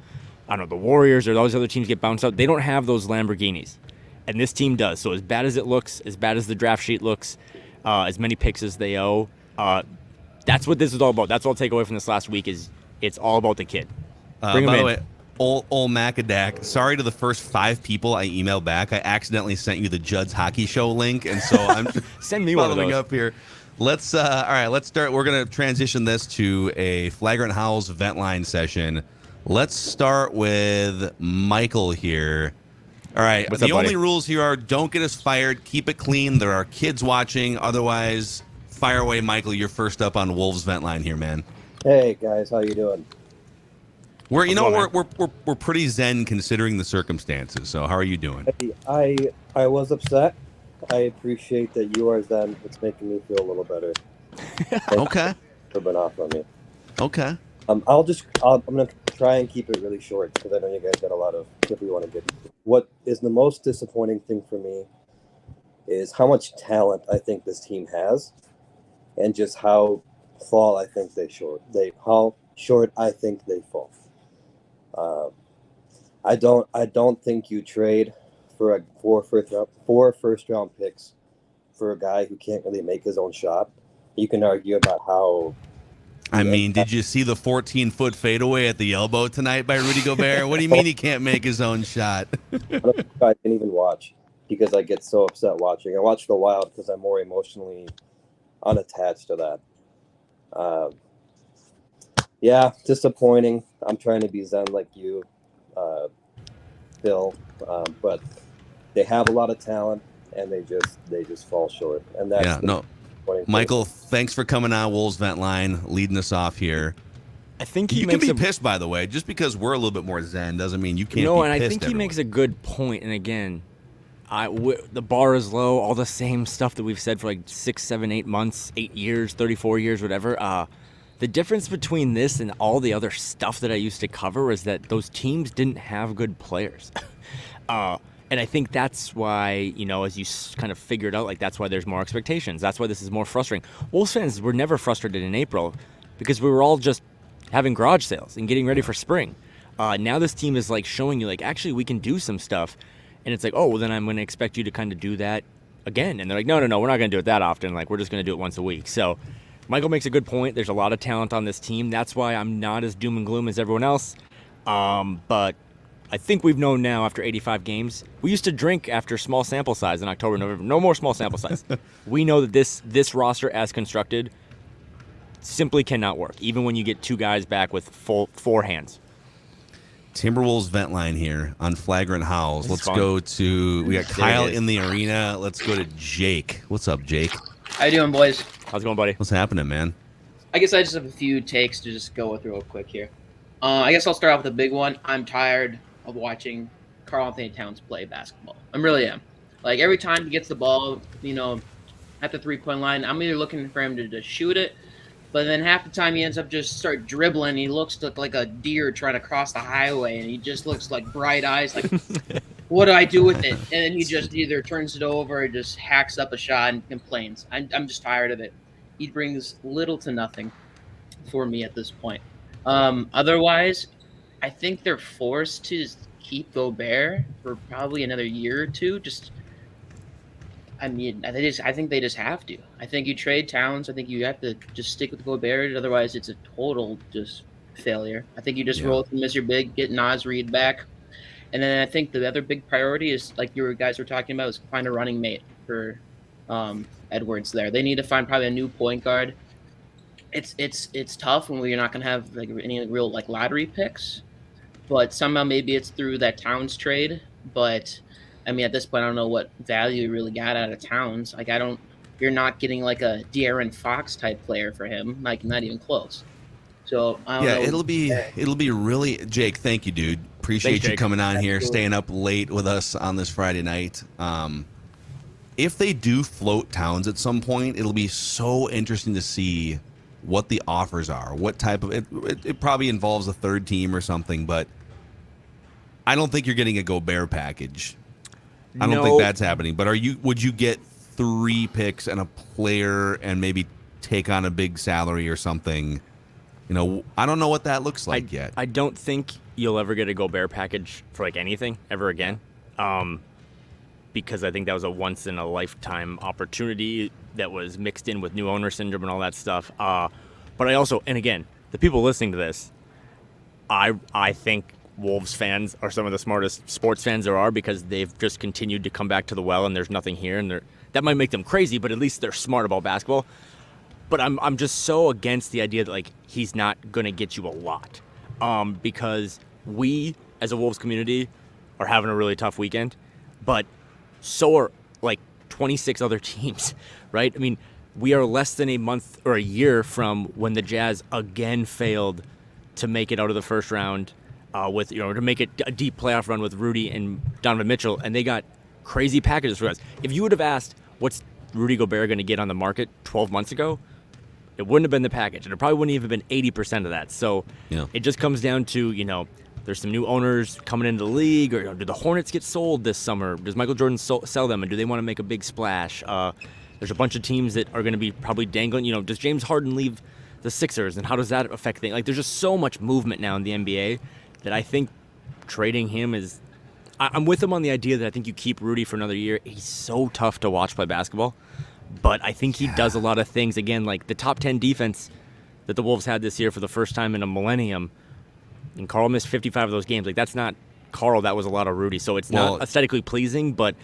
Warriors or those other teams get bounced out, they don't have those Lamborghinis. And this team does. So as bad as it looks, as bad as the draft sheet looks, as many picks as they owe. That's what this is all about. That's what I'll take away from this last week is it's all about the kid. Bring him by in. the way, old Macadac, sorry to the first 5 people I emailed back. I accidentally sent you the Judd's Hockey Show link, and so I'm Send me one of following those. up here. Let's all right, let's start. We're going to transition this to a Flagrant Howls Vent Line session. Let's start with Michael here. All right, What's the up, buddy? only rules here are don't get us fired, keep it clean. There are kids watching. Otherwise, fire away, Michael. You're first up on Wolves Vent Line here, man. Hey guys, how you doing? We're you How's know it going, we're pretty zen considering the circumstances. So how are you doing? Hey, I was upset. I appreciate that you are then. It's making me feel a little better. Okay. For been off on me. Okay. I'm gonna try and keep it really short because I know you guys got a lot of stuff you want to get to. What is the most disappointing thing for me is how much talent I think this team has, and just how fall I think how short I think they fall. I don't think you trade for four first round picks for a guy who can't really make his own shot. You can argue about how. I mean, did you see the 14-foot fadeaway at the elbow tonight by Rudy Gobert? What do you mean he can't make his own shot? I can even watch because I get so upset watching. I watch the Wild because I'm more emotionally unattached to that. Yeah, disappointing. I'm trying to be zen like you, Phil, but they have a lot of talent and they just fall short. And that's Michael, thanks for coming on Wolves Vent Line, leading us off here. I think you can be pissed, by the way. Just because we're a little bit more zen doesn't mean you can't be pissed. And I think he makes a good point. And again, the bar is low. All the same stuff that we've said for like 6, 7, 8 months, 8 years, 34 years, whatever. The difference between this and all the other stuff that I used to cover is that those teams didn't have good players. And I think that's why, as you kind of figured out, like that's why there's more expectations. That's why this is more frustrating. Wolves fans were never frustrated in April because we were all just having garage sales and getting ready for spring. Now this team is like showing you like, actually we can do some stuff. And it's like, oh, well then I'm going to expect you to kind of do that again. And they're like, no, we're not going to do it that often. Like we're just going to do it once a week. So Michael makes a good point. There's a lot of talent on this team. That's why I'm not as doom and gloom as everyone else. But I think we've known now after 85 games. We used to drink after small sample size in October, November. No more small sample size. We know that this roster as constructed simply cannot work, even when you get 2 guys back with full 4 hands. Timberwolves Vent Line here on Flagrant Howls. Let's fun. go to, we got Kyle in the arena. Let's go to Jake. What's up, Jake? How you doing, boys? How's it going, buddy? What's happening, man? I guess I just have a few takes to just go with real quick here. I guess I'll start off with a big one. I'm tired of watching Karl-Anthony Towns play basketball. I really am. Like, every time he gets the ball, at the three-point line, I'm either looking for him to just shoot it, but then half the time he ends up just start dribbling. He looks like a deer trying to cross the highway, and he just looks like bright eyes, like, what do I do with it? And then he just either turns it over or just hacks up a shot and complains. I'm just tired of it. He brings little to nothing for me at this point. Otherwise, I think they're forced to keep Gobert for probably another year or two. I think they just have to. I think you trade Towns. I think you have to just stick with Gobert. Otherwise, it's a total just failure. I think you just roll with him as your big, get Naz Reid back. And then I think the other big priority is, like you guys were talking about, is find a running mate for Edwards there. They need to find probably a new point guard. It's tough when you're not going to have like any real like lottery picks. But somehow maybe it's through that Towns trade. But I mean, at this point, I don't know what value you really got out of Towns. Like, you're not getting like a De'Aaron Fox type player for him. Like, not even close. So I don't know. It'll be really, Jake. Thank you, dude. Appreciate you coming on here, staying up late with us on this Friday night. If they do float Towns at some point, it'll be so interesting to see what the offers are. What type of it probably involves a third team or something, but I don't think you're getting a Gobert package. I don't think that's happening. But would you get 3 picks and a player and maybe take on a big salary or something? I don't know what that looks like yet. I don't think you'll ever get a Gobert package for like anything ever again. because I think that was a once-in-a-lifetime opportunity that was mixed in with new owner syndrome and all that stuff. But I also, and again, the people listening to this, I think Wolves fans are some of the smartest sports fans there are because they've just continued to come back to the well and there's nothing here. And that might make them crazy, but at least they're smart about basketball. But I'm just so against the idea that, like, he's not going to get you a lot because we, as a Wolves community, are having a really tough weekend. But so are, like, 26 other teams, right? I mean, we are less than a month or a year from when the Jazz again failed to make it out of the first round to make it a deep playoff run with Rudy and Donovan Mitchell, and they got crazy packages for us. If you would have asked what's Rudy Gobert going to get on the market 12 months ago, it wouldn't have been the package, and it probably wouldn't even been 80% of that. So It just comes down to, there's some new owners coming into the league, or do the Hornets get sold this summer? Does Michael Jordan sell them, and do they want to make a big splash? There's a bunch of teams that are going to be probably dangling. Does James Harden leave the Sixers, and how does that affect things? Like, there's just so much movement now in the NBA that I think trading him is... I'm with him on the idea that I think you keep Rudy for another year. He's so tough to watch play basketball, but I think he does a lot of things. Again, like the top 10 defense that the Wolves had this year for the first time in a millennium, and Karl missed 55 of those games. Like, that's not Karl, that was a lot of Rudy. So it's not aesthetically pleasing, but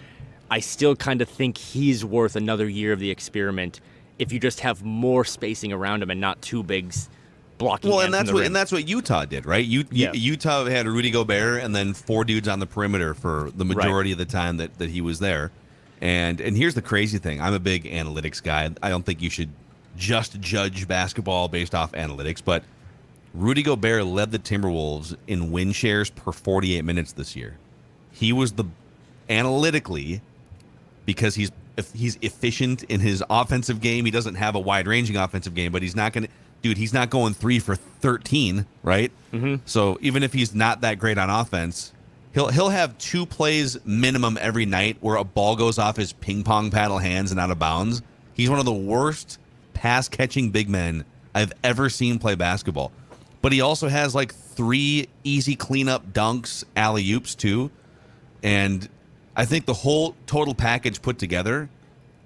I still kind of think he's worth another year of the experiment if you just have more spacing around him and not two bigs blocking. Well, and that's what Utah did, right? Utah had Rudy Gobert and then four dudes on the perimeter for the majority of the time that he was there. And here's the crazy thing. I'm a big analytics guy. I don't think you should just judge basketball based off analytics, but Rudy Gobert led the Timberwolves in win shares per 48 minutes this year. He was analytically, because he's efficient in his offensive game. He doesn't have a wide-ranging offensive game, but he's not going 3 for 13, right? Mm-hmm. So even if he's not that great on offense, he'll have 2 plays minimum every night where a ball goes off his ping pong paddle hands and out of bounds. He's one of the worst pass-catching big men I've ever seen play basketball. But he also has like 3 easy cleanup dunks, alley-oops too. And I think the whole total package put together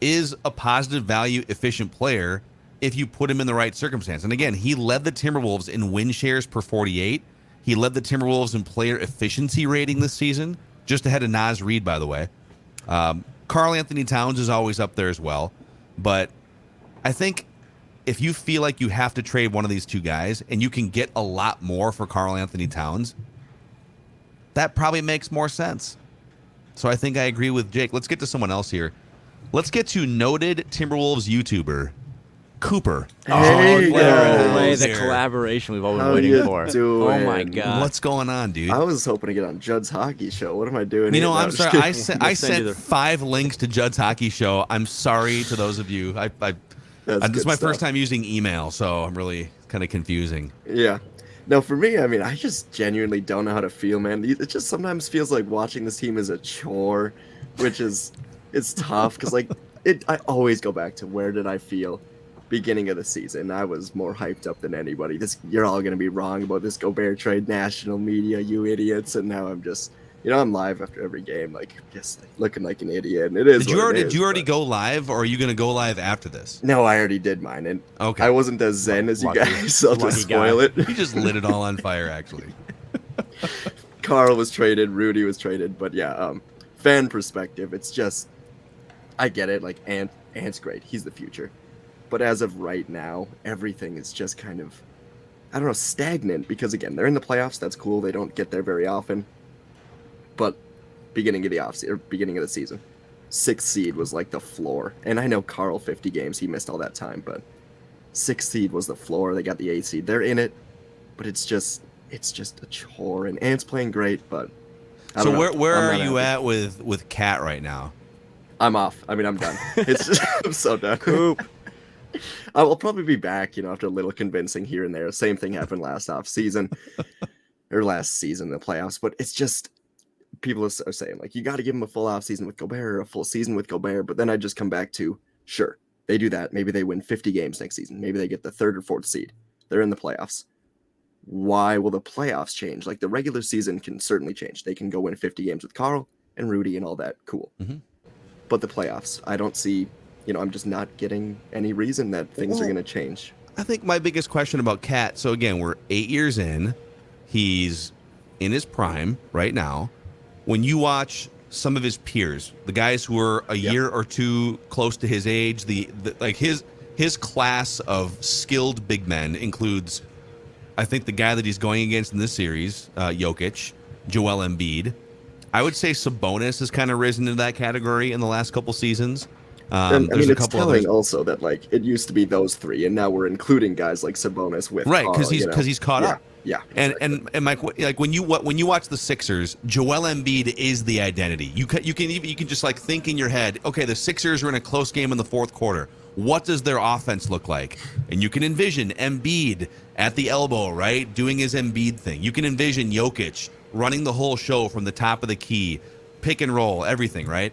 is a positive value, efficient player if you put him in the right circumstance. And again, he led the Timberwolves in win shares per 48. He led the Timberwolves in player efficiency rating this season, just ahead of Naz Reid, by the way. Karl-Anthony Towns is always up there as well. But I think if you feel like you have to trade one of these two guys and you can get a lot more for Karl-Anthony Towns, that probably makes more sense. So I think I agree with Jake. Let's get to someone else here. Let's get to noted Timberwolves YouTuber, Cooper. The collaboration we've all been waiting for. Oh my God. What's going on, dude? I was hoping to get on Judd's Hockey Show. What am I doing? I'm sorry. I sent 5 links to Judd's Hockey Show. I'm sorry to those of you. This is my first time using email, so I'm really kind of confusing. Yeah. No, for me, I just genuinely don't know how to feel, man. It just sometimes feels like watching this team is a chore, it's tough because I always go back to where did I feel beginning of the season. I was more hyped up than anybody. You're all going to be wrong about this Gobert trade, national media, you idiots. And now I'm just, I'm live after every game, just looking like an idiot. And it is. Did you already go live, or are you going to go live after this? No, I already did mine, and okay. I wasn't as zen as you guys, so I'll just spoil it. You just lit it all on fire, actually. Karl was traded, Rudy was traded, but yeah, fan perspective, it's just, I get it. Ant's great, he's the future, but as of right now, everything is just kind of, I don't know, stagnant. Because again, they're in the playoffs. That's cool. They don't get there very often. But beginning of the season, 6th seed was like the floor. And I know Karl 50 games, he missed all that time, but 6th seed was the floor. They got the 8th seed. They're in it, but it's just a chore. And Ant's playing great, but I don't know. Where are you at with Cat right now? I'm off. I'm done. It's just, I'm so done. Coop. I will probably be back, after a little convincing here and there. Same thing happened last season, the playoffs. But it's just, people are saying, you got to give him a full off season with Gobert or a full season with Gobert. But then I just come back to, sure, they do that. Maybe they win 50 games next season. Maybe they get the 3rd or 4th seed. They're in the playoffs. Why will the playoffs change? The regular season can certainly change. They can go win 50 games with Karl and Rudy and all that. Cool. Mm-hmm. but the playoffs. I don't see, I'm just not getting any reason that things are going to change. I think my biggest question about Cat, so again, we're 8 years in. He's in his prime right now. When you watch some of his peers, the guys who are a year or two close to his age, like his class of skilled big men includes, I think, the guy that he's going against in this series, Jokic, Joel Embiid. I would say Sabonis has kind of risen into that category in the last couple seasons. It's telling also that like it used to be those three, and now we're including guys like Sabonis with right because he's caught up. Yeah, exactly. and Mike, like when you watch the Sixers, Joel Embiid is the identity. You can just like think in your head, okay, the Sixers are in a close game in the fourth quarter. What does their offense look like? And you can envision Embiid at the elbow, right, doing his Embiid thing. You can envision Jokic running the whole show from the top of the key, pick and roll, everything, right?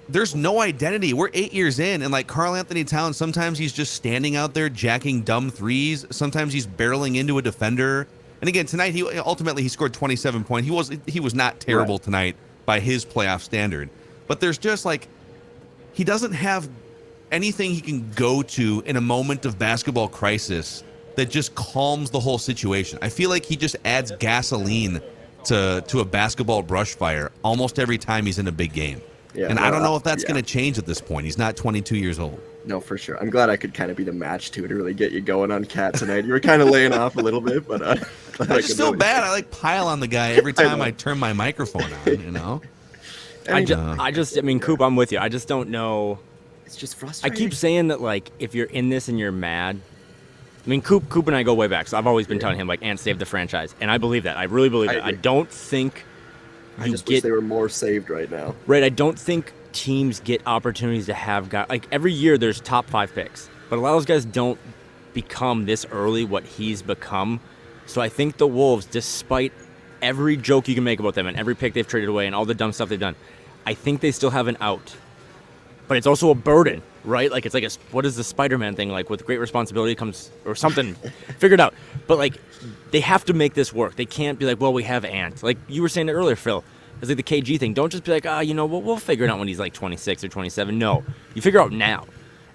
There's no identity. We're 8 years in, and like Karl-Anthony Towns, sometimes he's just standing out there jacking dumb threes. Sometimes he's barreling into a defender. And again, tonight he scored 27 points. He was not terrible tonight by his playoff standard. But there's just like he doesn't have anything he can go to in a moment of basketball crisis that just calms the whole situation. I feel like he just adds gasoline to a basketball brush fire almost every time he's in a big game. Yeah, and I don't know if that's going to change at this point. He's not 22 years old. No, for sure. I'm glad I could kind of be the match to really get you going on Cat tonight. You were kind of laying off a little bit, but I just feel bad. I like pile on the guy every time I turn my microphone on. I mean, Coop, I'm with you. I just don't know. It's just frustrating. I keep saying that, like, if you're in this and you're mad. I mean, Coop and I go way back, so I've always been telling him, like, Ant saved the franchise. And I believe that. I really believe that. I don't think I just wish they were more saved right now. Right, I don't think teams get opportunities to have guys. Like, every year there's top 5 picks. But a lot of those guys don't become this early what he's become. So I think the Wolves, despite every joke you can make about them and every pick they've traded away and all the dumb stuff they've done, I think they still have an out. But it's also a burden, right? Like, it's like what is the Spider-Man thing? Like, with great responsibility comes, or something, figured out. But, like, they have to make this work. They can't be like, well, we have Ant. Like, you were saying it earlier, Phil. It's like the KG thing. Don't just be like, we'll figure it out when he's like 26 or 27. No, you figure out now.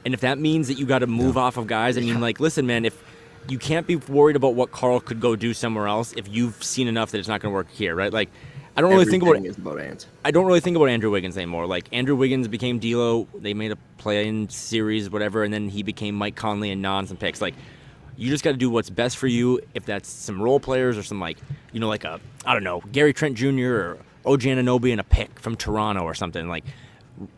And if that means that you got to move off of guys, I mean, like, listen, man, if you can't be worried about what Karl could go do somewhere else if you've seen enough that it's not going to work here, right? Like, I don't really think about Ant. I don't really think about Andrew Wiggins anymore. Like, Andrew Wiggins became D'Lo. They made a play-in series, whatever, and then he became Mike Conley and some picks. Like, you just got to do what's best for you. If that's some role players or some, like, like a, I don't know, Gary Trent Jr. or OG Anunoby and a pick from Toronto or something. Like,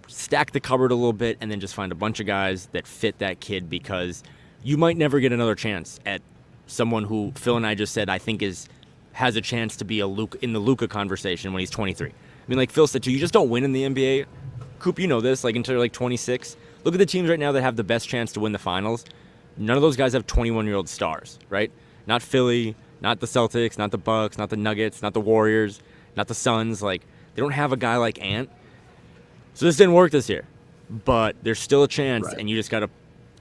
stack the cupboard a little bit and then just find a bunch of guys that fit that kid, because you might never get another chance at someone who Phil and I just said I think has a chance to be in the Luka conversation when he's 23. I mean, like Phil said too, you just don't win in the NBA. Coop, you know this, like, until you're like 26. Look at the teams right now that have the best chance to win the finals. None of those guys have 21-year-old stars, right? Not Philly, not the Celtics, not the Bucks, not the Nuggets, not the Warriors, not the Suns. Like, they don't have a guy like Ant. So this didn't work this year. But there's still a chance, right, and you just got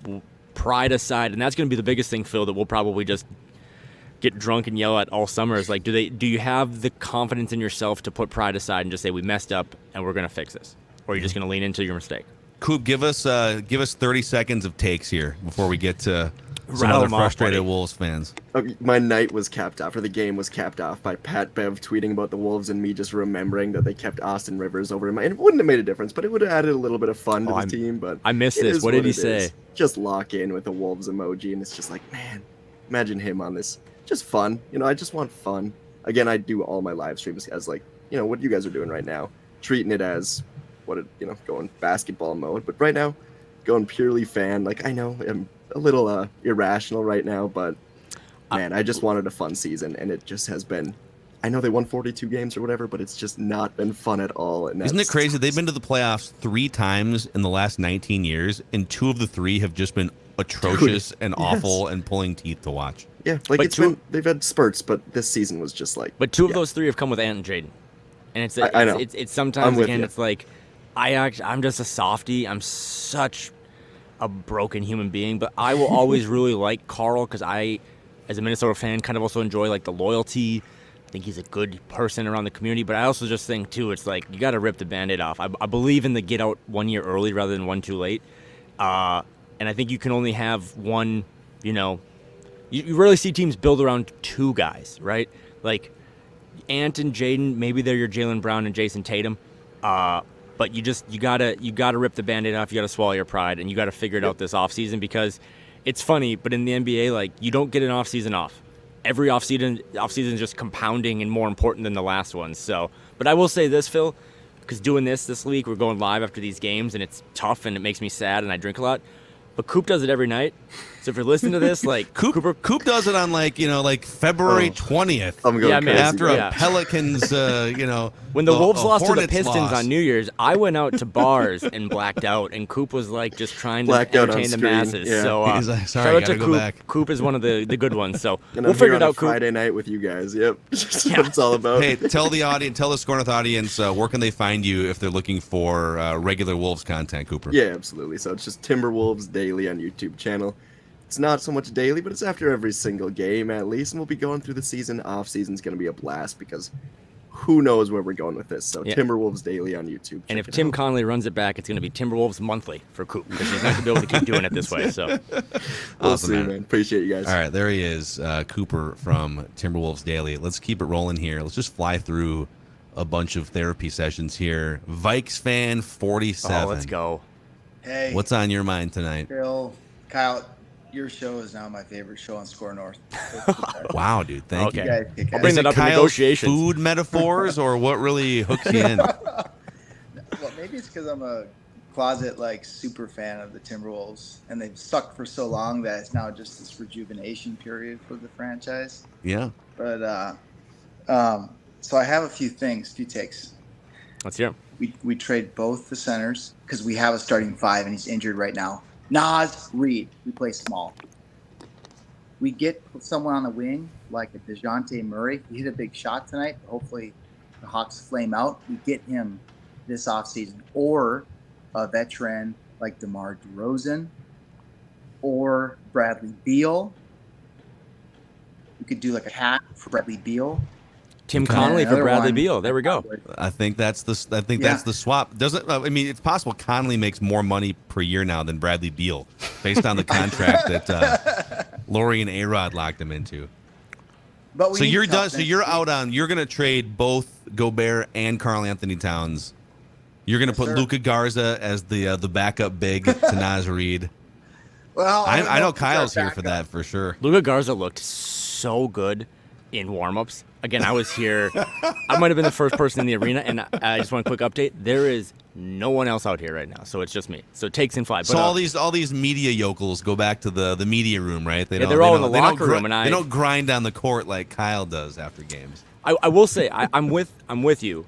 to pride aside. And that's going to be the biggest thing, Phil, that we'll probably just get drunk and yell at all summer. Is like, do you have the confidence in yourself to put pride aside and just say, we messed up and we're going to fix this? Or are you just going to lean into your mistake? Coop, give us 30 seconds of takes here before we get to some other frustrated Wolves fans. My night was capped off, or the game was capped off by Pat Bev tweeting about the Wolves and me just remembering that they kept Austin Rivers over him. And it wouldn't have made a difference, but it would have added a little bit of fun to the team. But I missed this. What did he say? Just lock in with the Wolves emoji, and it's just like, man, imagine him on this. Just fun. I just want fun. Again, I do all my live streams as like, what you guys are doing right now, treating it as going basketball mode. But right now, going purely fan. Like, I know I'm a little irrational right now, but man, I just wanted a fun season, and it just has been. I know they won 42 games or whatever, but it's just not been fun at all. And isn't it crazy? They've been to the playoffs 3 times in the last 19 years, and 2 of the 3 have just been atrocious and awful and pulling teeth to watch. Yeah, like they've had spurts, but this season was just like. But 2 of those 3 have come with Ant and Jaden, and I know. It's sometimes again, it's like I'm just a softie. I'm such a broken human being, but I will always really like Karl, because I, as a Minnesota fan, kind of also enjoy like the loyalty, I think he's a good person around the community, but I also just think, too, it's like you got to rip the Band-Aid off. I believe in the get out 1 year early rather than one too late. And I think you can only have one, you rarely see teams build around 2 guys, right? Like Ant and Jaden, maybe they're your Jaylen Brown and Jason Tatum. But you gotta rip the Band-Aid off. You gotta swallow your pride, and you gotta figure it out this offseason, because it's funny, but in the NBA, like, you don't get an offseason off. Every offseason is just compounding and more important than the last one. So, but I will say this, Phil, because doing this week, we're going live after these games, and it's tough, and it makes me sad, and I drink a lot. But Coop does it every night. So if you're listening to this, like Coop does it on like February 20th. I'm going crazy. After a Pelicans, when the Wolves lost to the Hornets Pistons loss. on New Year's, I went out to bars and blacked out, and Coop was like just trying to Blacked out on entertain the screen, masses. yeah. So He's like, sorry, shout out gotta to go Coop. back. Coop is one of the good ones. So And we'll I'm figure here it on a out, Coop. Friday night with you guys. Yep. That's what it's all about. Hey, tell the Score North audience where can they find you if they're looking for regular Wolves content, Cooper? Yeah, absolutely. So it's just Timberwolves Daily on YouTube channel. It's not so much daily, but it's after every single game at least, and we'll be going through the season. Off season's going to be a blast because who knows where we're going with this. So Yeah. Timberwolves Daily on YouTube. And Check if it Tim out. Conley runs it back, it's going to be Timberwolves Monthly for Coop, because he's not going to be able to keep doing it this way. So We'll Awesome, see, man. man. Appreciate you guys. All right, there he is, Cooper from Timberwolves Daily. Let's keep it rolling here. Let's just fly through a bunch of therapy sessions here. Vikes fan 47. let's go. Hey, What's on your mind tonight? Phil, Kyle? Your show is now my favorite show on Score North. Wow, dude, thank Okay. you. You guys kick I'll ass. bring Is that it up in Kyle's negotiations. food metaphors or what really hooks you in? Well, maybe it's because I'm a closet super fan of the Timberwolves, and they've sucked for so long that it's now just this rejuvenation period for the franchise. Yeah. But so I have a few takes. Let's hear him. We trade both the centers because we have a starting 5, and he's injured right now. Naz Reid, we play small. We get someone on the wing like a DeJounte Murray. He hit a big shot tonight. Hopefully the Hawks flame out. We get him this offseason. Or a veteran like DeMar DeRozan or Bradley Beal. We could do like a hat for Bradley Beal. Tim Okay. Conley for Another Bradley one. Beal. There we go. I think that's the swap. Doesn't I mean it's possible Conley makes more money per year now than Bradley Beal based on the contract that Laurie and A-Rod locked him into. But we So need you're done. So toughness. you're out on. You're going to trade both Gobert and Karl-Anthony Towns. You're going to Yes, put sir. Luka Garza as the backup big to Naz Reid. Well, I know if it's our Kyle's here for backup. that for sure. Luka Garza looked so good in warm-ups. Again, I was here. I might have been the first person in the arena, and I just want a quick update. There is no one else out here right now, so it's just me. So takes and fly. So But, all these media yokels go back to the media room, right? They Yeah, they're all in the locker room, and they don't grind on the court like Kyle does after games. I will say I'm with you.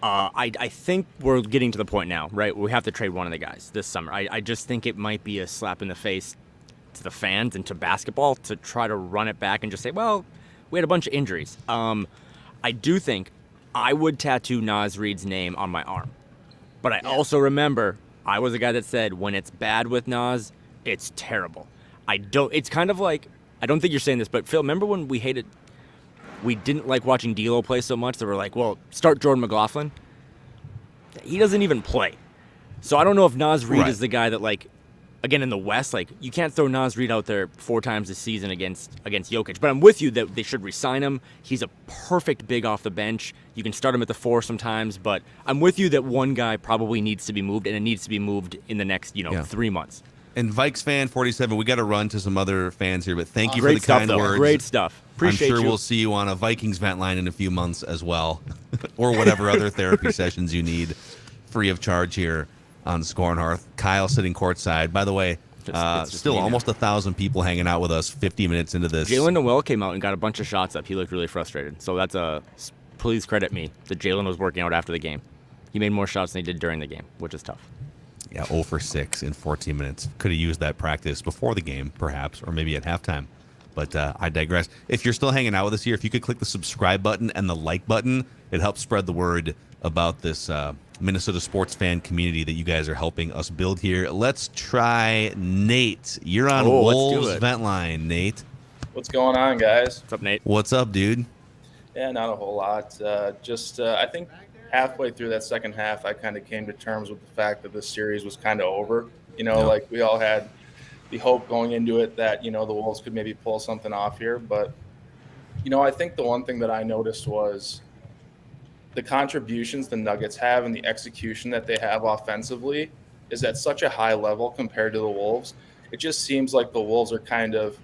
I think we're getting to the point now, right? We have to trade one of the guys this summer. I just think it might be a slap in the face to the fans and to basketball to try to run it back and just say, well, we had a bunch of injuries. I do think I would tattoo Naz Reid's name on my arm. But I also remember I was a guy that said when it's bad with Naz, it's terrible. It's kind of like, I don't think you're saying this, but Phil, remember when we didn't like watching D'Lo play so much that we're like, well, start Jordan McLaughlin? He doesn't even play. So I don't know if Naz Reid Right. is the guy that, like, again, in the West, like, you can't throw Naz Reid out there 4 times this season against Jokic. But I'm with you that they should re-sign him. He's a perfect big off the bench. You can start him at the 4 sometimes, but I'm with you that one guy probably needs to be moved, and it needs to be moved in the next, 3 months. And Vikes fan 47, we got to run to some other fans here, but thank you for Great the stuff, kind though. words. Great stuff. Appreciate I'm sure you. we'll see you on a Vikings Vent Line in a few months as well, or whatever other therapy sessions you need, free of charge here on Score North. Kyle sitting courtside. By the way, It's just still me now. almost 1,000 people hanging out with us 50 minutes into this. Jalen Noel came out and got a bunch of shots up. He looked really frustrated. So please credit me that Jalen was working out after the game. He made more shots than he did during the game, which is tough. Yeah, 0 for 6 in 14 minutes. Could have used that practice before the game, perhaps, or maybe at halftime. But I digress. If you're still hanging out with us here, if you could click the subscribe button and the like button, it helps spread the word about this Minnesota sports fan community that you guys are helping us build here. Let's try Nate. You're on Oh, let's do Wolves it. Vent Line, Nate. What's going on, guys? What's up, Nate? What's up, dude? Yeah, not a whole lot. I think halfway through that second half, I kind of came to terms with the fact that this series was kind of over. Yep. Like we all had the hope going into it that, the Wolves could maybe pull something off here. But, I think the one thing that I noticed was the contributions the Nuggets have and the execution that they have offensively is at such a high level compared to the Wolves. It just seems like the Wolves are kind of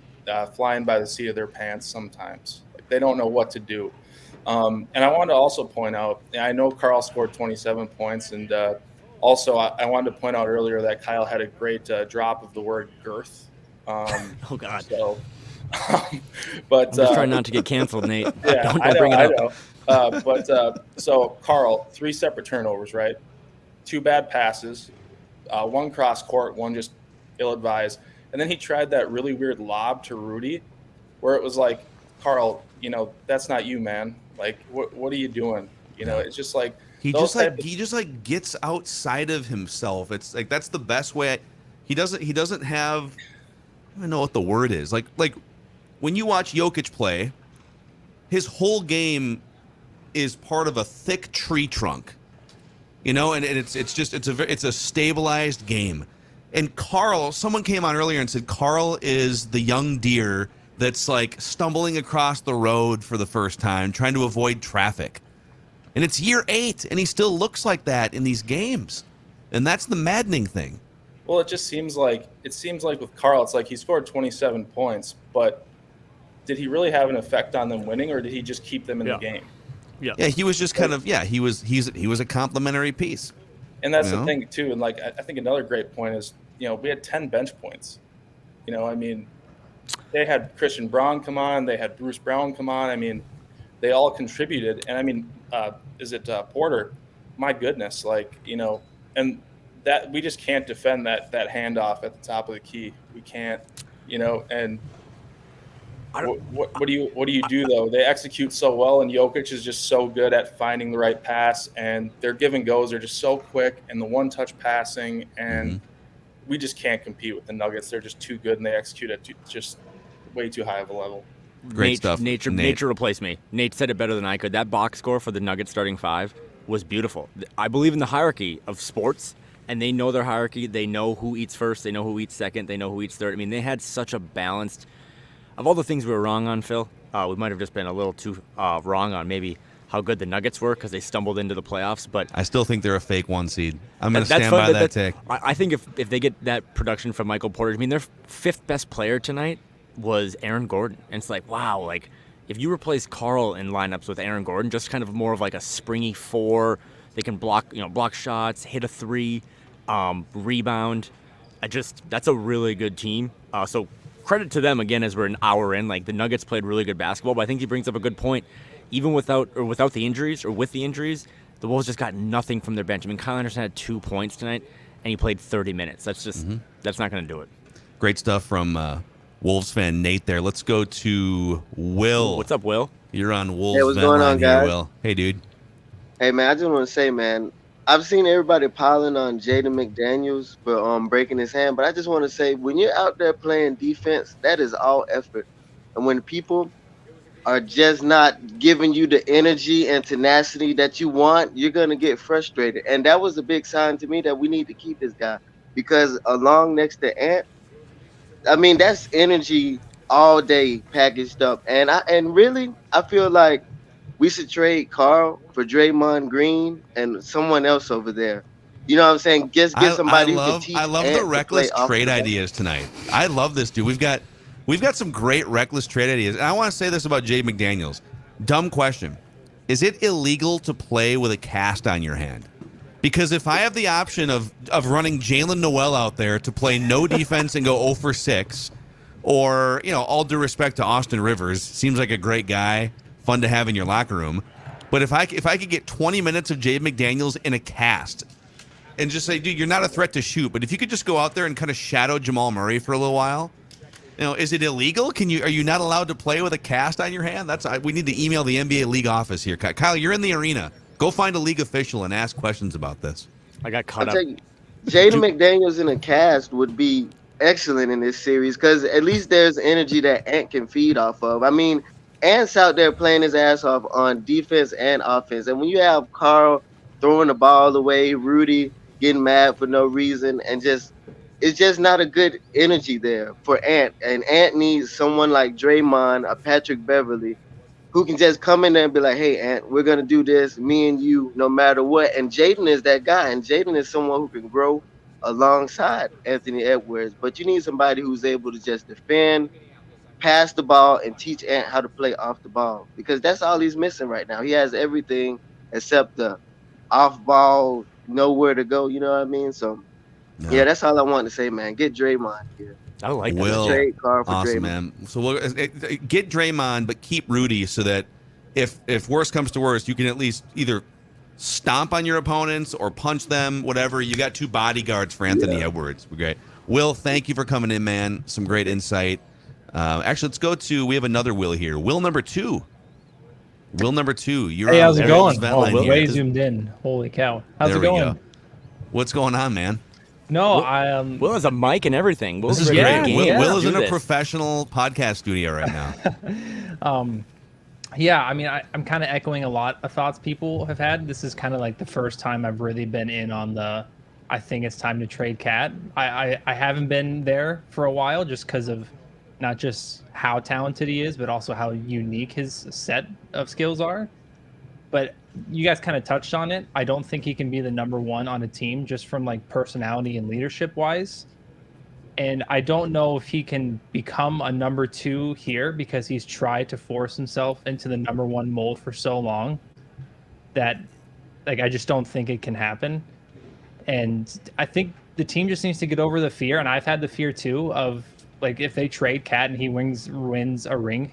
flying by the seat of their pants sometimes. Like they don't know what to do. And I wanted to also point out, I know Karl scored 27 points, and also I wanted to point out earlier that Kyle had a great drop of the word girth. Oh God! So, but I'm just trying not to get canceled, Nate. Yeah, don't bring it up. I know. So Karl, 3 separate turnovers, right? 2 bad passes, 1 cross court, 1 just ill-advised, and then he tried that really weird lob to Rudy, where it was like, Karl, that's not you, man. Like, what are you doing? It's just like he just gets outside of himself. It's like that's the best way. He doesn't have. I don't even know what the word is. Like when you watch Jokic play, his whole game is part of a thick tree trunk, and it's a stabilized game. And Karl, someone came on earlier and said Karl is the young deer that's like stumbling across the road for the first time, trying to avoid traffic. And it's year 8, and he still looks like that in these games. And that's the maddening thing. Well, it seems like with Karl, it's like he scored 27 points, but did he really have an effect on them winning, or did he just keep them in the game? Yeah, he was just kind of he was a complimentary piece. And that's the thing too. And like I think another great point is we had 10 bench points. They had Christian Braun come on, they had Bruce Brown come on. I mean, they all contributed. And is it Porter? My goodness, and that we just can't defend that handoff at the top of the key. We can't, and. What do you do though? They execute so well, and Jokic is just so good at finding the right pass, and their give and goes are just so quick, and the one-touch passing, and we just can't compete with the Nuggets. They're just too good, and they execute at just way too high of a level. Great stuff. Nature replaced me. Nate said it better than I could. That box score for the Nuggets starting 5 was beautiful. I believe in the hierarchy of sports, and they know their hierarchy. They know who eats first. They know who eats second. They know who eats third. I mean, they had such a balanced. Of all the things we were wrong on, Phil, we might have just been a little too wrong on maybe how good the Nuggets were because they stumbled into the playoffs. But I still think they're a fake 1 seed. I'm going to stand by that take. I think if they get that production from Michael Porter, I mean, their 5th best player tonight was Aaron Gordon. And it's like, wow, like if you replace Karl in lineups with Aaron Gordon, just kind of more of like a springy 4, they can block shots, hit a 3, rebound. That's a really good team. So credit to them again as we're an hour in. Like the Nuggets played really good basketball, but I think he brings up a good point. Even without the injuries, the Wolves just got nothing from their bench. I mean, Kyle Anderson had 2 points tonight, and he played 30 minutes. That's just that's not going to do it. Great stuff from Wolves fan Nate there. Let's go to Will. What's up, Will? You're on Wolves. Hey, what's Vent going Line on, here, guys? Will. Hey, dude. Hey, man, I just want to say, man, I've seen everybody piling on Jaden McDaniels for breaking his hand, but I just want to say, when you're out there playing defense, that is all effort. And when people are just not giving you the energy and tenacity that you want, you're going to get frustrated. And that was a big sign to me that we need to keep this guy, because along next to Ant, I mean, that's energy all day packaged up. And really, I feel like we should trade Karl for Draymond Green and someone else over there. You know what I'm saying? Just get somebody who can teach. I love the reckless trade ideas tonight. I love this, dude. We've got some great reckless trade ideas. And I want to say this about Jay McDaniels. Dumb question. Is it illegal to play with a cast on your hand? Because if I have the option of running Jalen Noel out there to play no defense and go 0 for 6, or, all due respect to Austin Rivers, seems like a great guy, fun to have in your locker room. But if I could get 20 minutes of Jay McDaniels in a cast and just say, dude, you're not a threat to shoot, but if you could just go out there and kind of shadow Jamal Murray for a little while, is it illegal? Are you not allowed to play with a cast on your hand? We need to email the NBA league office here. Kyle, you're in the arena. Go find a league official and ask questions about this. I got caught up. Jaden McDaniels in a cast would be excellent in this series because at least there's energy that Ant can feed off of. I mean, Ant's out there playing his ass off on defense and offense. And when you have Carl throwing the ball away, Rudy getting mad for no reason, and it's just not a good energy there for Ant. And Ant needs someone like Draymond, a Patrick Beverly, who can just come in there and be like, hey, Ant, we're going to do this, me and you, no matter what. And Jaden is that guy. And Jaden is someone who can grow alongside Anthony Edwards. But you need somebody who's able to just defend, pass the ball, and teach Ant how to play off the ball. Because that's all he's missing right now. He has everything except the off ball, nowhere to go. You know what I mean? So, yeah, that's all I want to say, man. Get Draymond here. I like that. Will, Trade Carl for awesome, Draymond. man. So we'll get Draymond, but keep Rudy so that if worse comes to worse, you can at least either stomp on your opponents or punch them, whatever. You got 2 bodyguards for Anthony Edwards. We're great. Will, thank you for coming in, man. Some great insight. Actually, let's go to, we have another Will here. Will number 2. Will number 2. You're Hey, how's it going? Vent Oh, Line here. way zoomed in. Holy cow. How's There it we going? go. What's going on, man? No, Will has a mic and everything. This is Yeah, great. yeah. Will is Do in a this. professional podcast studio right now. Yeah, I mean, I'm kind of echoing a lot of thoughts people have had. This is kind of like the first time I've really been in on the, I think it's time to trade Cat. I haven't been there for a while just because of not just how talented he is, but also how unique his set of skills are. But you guys kind of touched on it. I don't think he can be the number 1 on a team just from like personality and leadership wise. And I don't know if he can become a number 2 here because he's tried to force himself into the number 1 mold for so long that like I just don't think it can happen. And I think the team just needs to get over the fear, and I've had the fear too of like if they trade Cat and he wins a ring,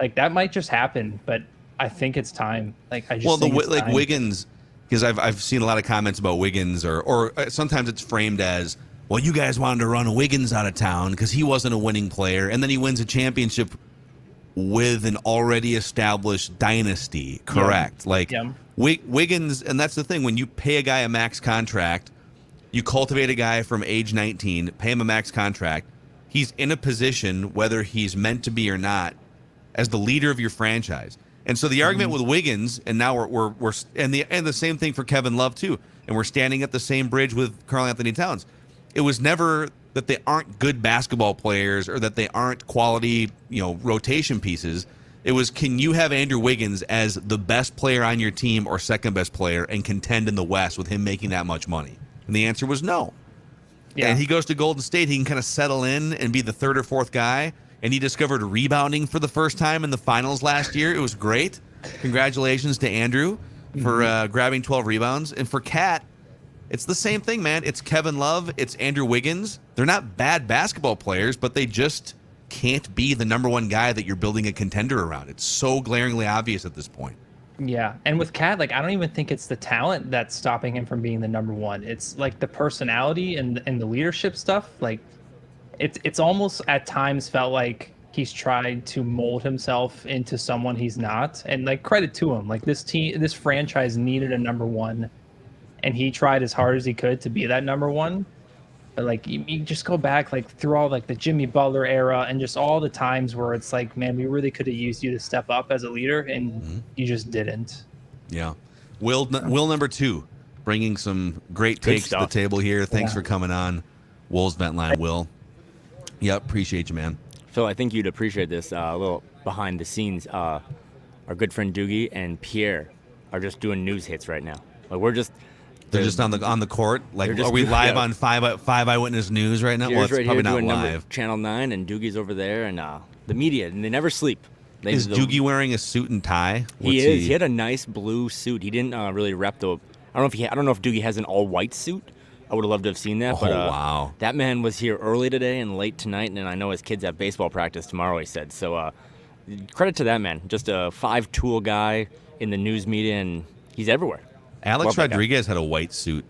like that might just happen, but I think it's time. Like I just think it's time. Wiggins, because I've seen a lot of comments about Wiggins, or sometimes it's framed as, well, you guys wanted to run Wiggins out of town because he wasn't a winning player, and then he wins a championship with an already established dynasty. Correct. Wiggins, and that's the thing, when you pay a guy a max contract, you cultivate a guy from age 19, pay him a max contract, he's in a position, whether he's meant to be or not, as the leader of your franchise. And so the argument with Wiggins, and now we're and the same thing for Kevin Love too, and we're standing at the same bridge with Karl-Anthony Towns. It was never that they aren't good basketball players or that they aren't quality, rotation pieces. It was, can you have Andrew Wiggins as the best player on your team or second best player and contend in the West with him making that much money? And the answer was no. Yeah. And he goes to Golden State, he can kind of settle in and be the 3rd or 4th guy. And he discovered rebounding for the first time in the finals last year. It was great. Congratulations to Andrew for grabbing 12 rebounds. And for Cat, it's the same thing, man. It's Kevin Love. It's Andrew Wiggins. They're not bad basketball players, but they just can't be the number 1 guy that you're building a contender around. It's so glaringly obvious at this point. Yeah, and with Cat, like I don't even think it's the talent that's stopping him from being the number 1. It's like the personality and the leadership stuff. Like it's almost at times felt like he's tried to mold himself into someone he's not. And like credit to him, like this franchise needed a number 1, and he tried as hard as he could to be that number 1. But like you just go back like through all like the Jimmy Butler era and just all the times where it's like, man, we really could have used you to step up as a leader, and you just didn't. Yeah. Will number 2, bringing some great takes to the table here. Thanks for coming on Wolves Vent Line, Will. Yep, appreciate you, man. Phil, I think you'd appreciate this. A little behind the scenes. Our good friend Doogie and Pierre are just doing news hits right now. Like they're just on the court. Like, just, are we live on Five Eyewitness News right now? Pierre's Well, it's right probably here not doing live. Channel 9, and Doogie's over there, and the media, and they never sleep. Is Doogie wearing a suit and tie? He is. He had a nice blue suit. He didn't really rep the. I don't know if Doogie has an all white suit. I would have loved to have seen that. Oh, but, wow. That man was here early today and late tonight, and I know his kids have baseball practice tomorrow, he said. So credit to that man. Just a 5-tool guy in the news media, and he's everywhere. Alex Rodriguez had a white suit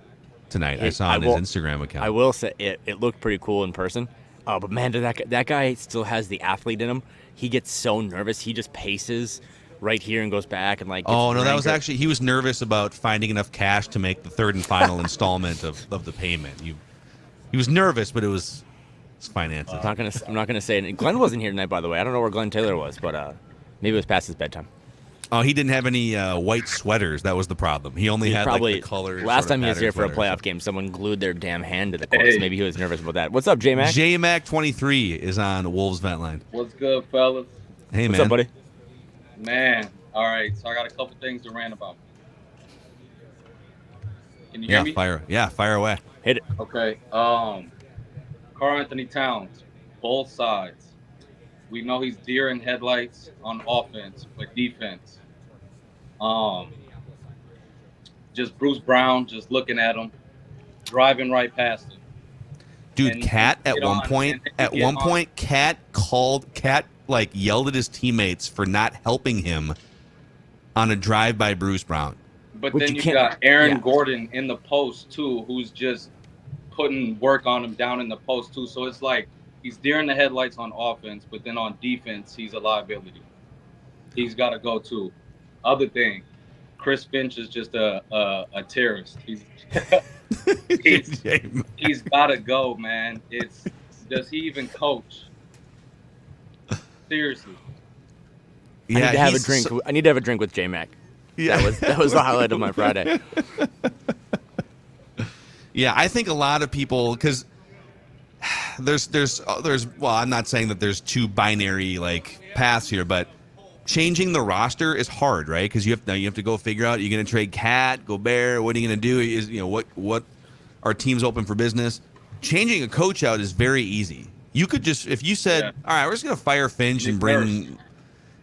tonight. I saw on his Instagram account. I will say it looked pretty cool in person. But, man, that guy still has the athlete in him. He gets so nervous. He just paces right here and goes back and like. Oh no, that was actually he was nervous about finding enough cash to make the 3rd and final installment of the payment. He was nervous, but it's finances. I'm not gonna say it. Glenn wasn't here tonight, by the way. I don't know where Glenn Taylor was, but Maybe it was past his bedtime. Oh, he didn't have any white sweaters. That was the problem. He only had probably like the colors. Last time he was here for a playoff game, someone glued their damn hand to the course. Maybe he was nervous about that. What's up, J-Mac? J-Mac 23 is on Wolves Vent Line. What's good, fellas? Hey, What's man. up, buddy? Man, all right. So I got a couple things to rant about. Can you hear me? Fire away. Hit it. Okay. Karl-Anthony Towns, both sides. We know he's deer in headlights on offense, but defense. Just Bruce Brown, just looking at him, driving right past him. Dude, And Cat he at get one on, point, and he get on. Cat like yelled at his teammates for not helping him on a drive by Bruce Brown. But Which then you you can't- got Aaron yeah. Gordon in the post too, who's just putting work on him down in the post too. So it's like he's deer in the headlights on offense, but then on defense, he's a liability. He's got to go too. Other thing, Chris Finch is just a terrorist. He's got to go, man. Does he even coach? Seriously. I need to have a drink. I need to have a drink with J-Mac. Yeah. That was the highlight of my Friday. Yeah, I think a lot of people, because there's well, I'm not saying that there's two binary like paths here, but changing the roster is hard, right? Because you have to go figure out, you're going to trade Cat, Gobert, what are you going to do? Is what are teams open for business? Changing a coach out is very easy. You could just, if you said, all right, we're just going to fire Finch and bring Nurse.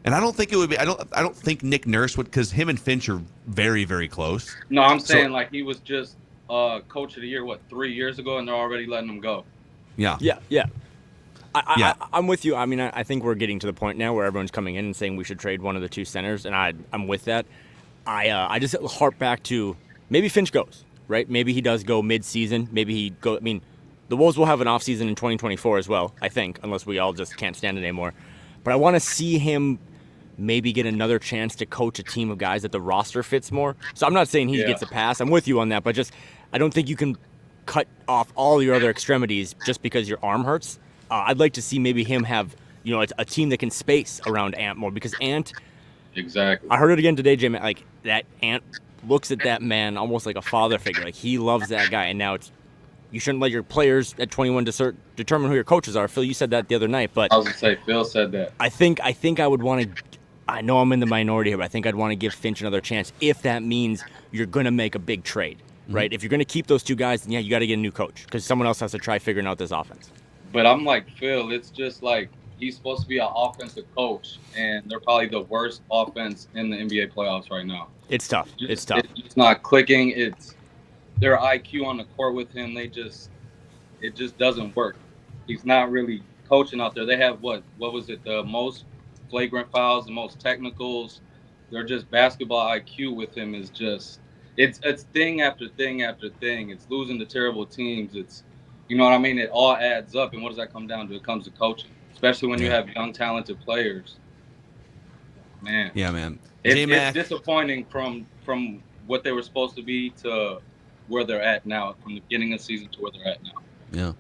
and I don't think it would be. I don't think Nick Nurse would, because him and Finch are very, very close. No, I'm saying like he was just coach of the year, 3 years ago, and they're already letting him go. Yeah. Yeah. I'm with you. I mean, I think we're getting to the point now where everyone's coming in and saying we should trade one of the two centers, and I'm with that. I just harp back to maybe Finch goes, right? Maybe he does go mid-season. Maybe he go. I mean, the Wolves will have an offseason in 2024 as well, I think, unless we all just can't stand it anymore. But I want to see him maybe get another chance to coach a team of guys that the roster fits more. So I'm not saying he gets a pass. I'm with you on that, but just I don't think you can cut off all your other extremities just because your arm hurts. I'd like to see maybe him have, a team that can space around Ant more, because Ant. Exactly. I heard it again today, Jim. Like that Ant looks at that man almost like a father figure. Like he loves that guy, and now you shouldn't let your players at 21 determine who your coaches are. Phil, you said that the other night, but I was gonna say Phil said that. I think I would want to. I know I'm in the minority here, but I think I'd want to give Finch another chance if that means you're going to make a big trade, right? If you're going to keep those two guys, then you got to get a new coach, because someone else has to try figuring out this offense. But I'm like Phil, it's just like he's supposed to be an offensive coach, and they're probably the worst offense in the NBA playoffs right now. It's tough. It's tough. It's not clicking. It's their IQ on the court with him. It just doesn't work. He's not really coaching out there. They have what was it? The most flagrant fouls, the most technicals. They're just basketball IQ with him is just it's thing after thing after thing. It's losing to terrible teams. It's you know what I mean? It all adds up. And what does that come down to? It comes to coaching, especially when you have young, talented players. Man. Yeah, man. It's disappointing from what they were supposed to be to where they're at now, from the beginning of the season to where they're at now. Yeah.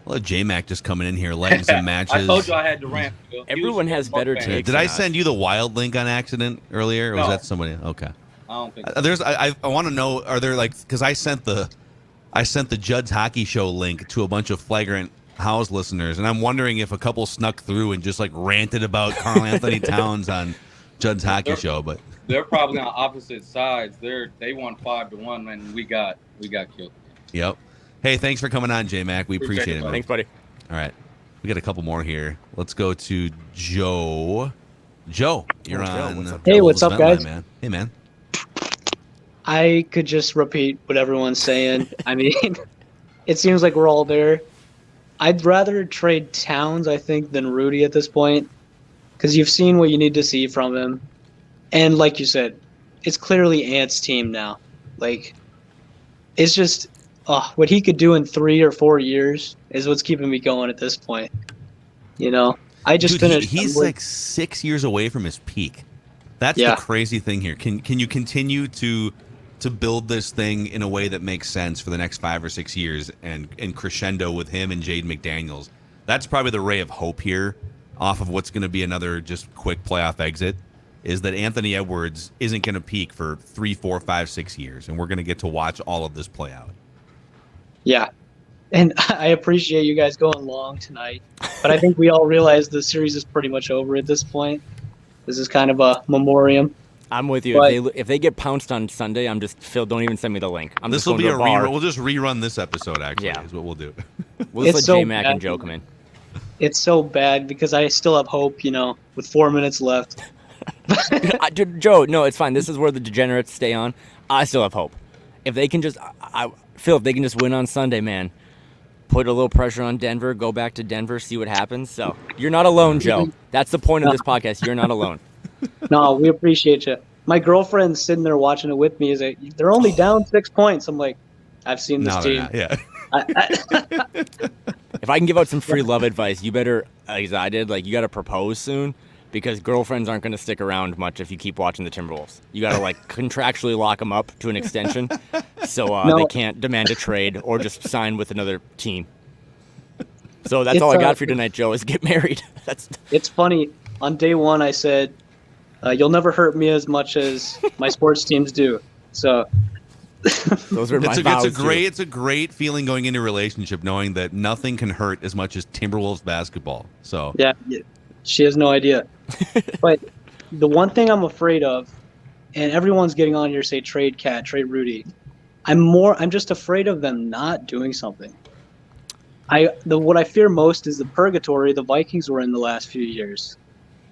Well, J-Mac just coming in here, lighting some matches. I told you I had to rant. Phil. Everyone has better takes. Did I send you the Wild link on accident earlier, or was No. that somebody? Okay. I don't think so. I want to know, are there because I sent the Judd's Hockey Show link to a bunch of Flagrant House listeners, and I'm wondering if a couple snuck through and just ranted about Karl-Anthony Towns on Judd's Hockey Show, but they're probably on opposite sides. They won 5-1, and we got killed. Yep. Hey, thanks for coming on, J-Mac. We appreciate it, man. Thanks, buddy. All right. We got a couple more here. Let's go to Joe. Joe, you're on. What's up, Hey, what's up, Vent Line, guys? man. Hey, man. I could just repeat what everyone's saying. I mean, it seems like we're all there. I'd rather trade Towns, I think, than Rudy at this point, because you've seen what you need to see from him. And like you said, it's clearly Ant's team now. It's just what he could do in 3 or 4 years is what's keeping me going at this point. I just finished. He's 6 years away from his peak. That's the crazy thing here. Can you continue to build this thing in a way that makes sense for the next 5 or 6 years and crescendo with him and Jaden McDaniels? That's probably the ray of hope here. off of what's going to be another just quick playoff exit is that Anthony Edwards isn't going to peak for 3, 4, 5, 6 years, and we're going to get to watch all of this play out. Yeah. And I appreciate you guys going long tonight, but I think we all realize the series is pretty much over at this point. This is kind of a memoriam. I'm with you. But, If they get pounced on Sunday, I'm just Phil. Don't even send me the link. This will be a rerun. We'll just rerun this episode. Actually, is what we'll do. We'll just let so J-Mac and bad. Joe come in. It's so bad because I still have hope, with 4 minutes left. Dude, Joe, no, it's fine. This is where the degenerates stay on. I still have hope. If they can just, Phil, if they can just win on Sunday, man, put a little pressure on Denver, go back to Denver, see what happens. So you're not alone, Joe. That's the point of this podcast. You're not alone. No, we appreciate you. My girlfriend's sitting there watching it with me. Is like, they're only down 6 points. I'm like, I've seen this team. Yeah. If I can give out some free love advice, you better, as I did, you got to propose soon because girlfriends aren't going to stick around much if you keep watching the Timberwolves. You got to contractually lock them up to an extension so they can't demand a trade or just sign with another team. So that's all I got for you tonight, Joe, is get married. It's funny. On day one, I said, you'll never hurt me as much as my sports teams do. So those are my vows. It's a great feeling going into a relationship knowing that nothing can hurt as much as Timberwolves basketball. So yeah, she has no idea. But the one thing I'm afraid of, and everyone's getting on here say trade Cat, trade Rudy. I'm just afraid of them not doing something. What I fear most is the purgatory the Vikings were in the last few years.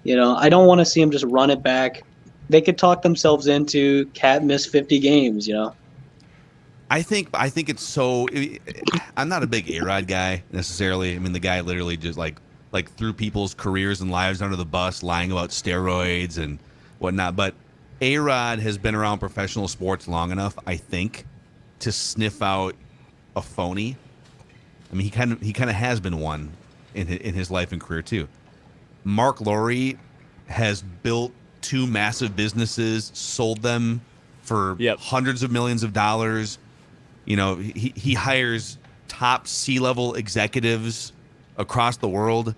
I don't want to see them just run it back. They could talk themselves into Cat missed 50 games. I think it's so. I'm not a big A-Rod guy necessarily. I mean, the guy literally just like threw people's careers and lives under the bus, lying about steroids and whatnot. But A-Rod has been around professional sports long enough, I think, to sniff out a phony. I mean, he kind of has been one in his life and career too. Mark Lowry has built 2 massive businesses, sold them for hundreds of millions of dollars. He hires top C-level executives across the world.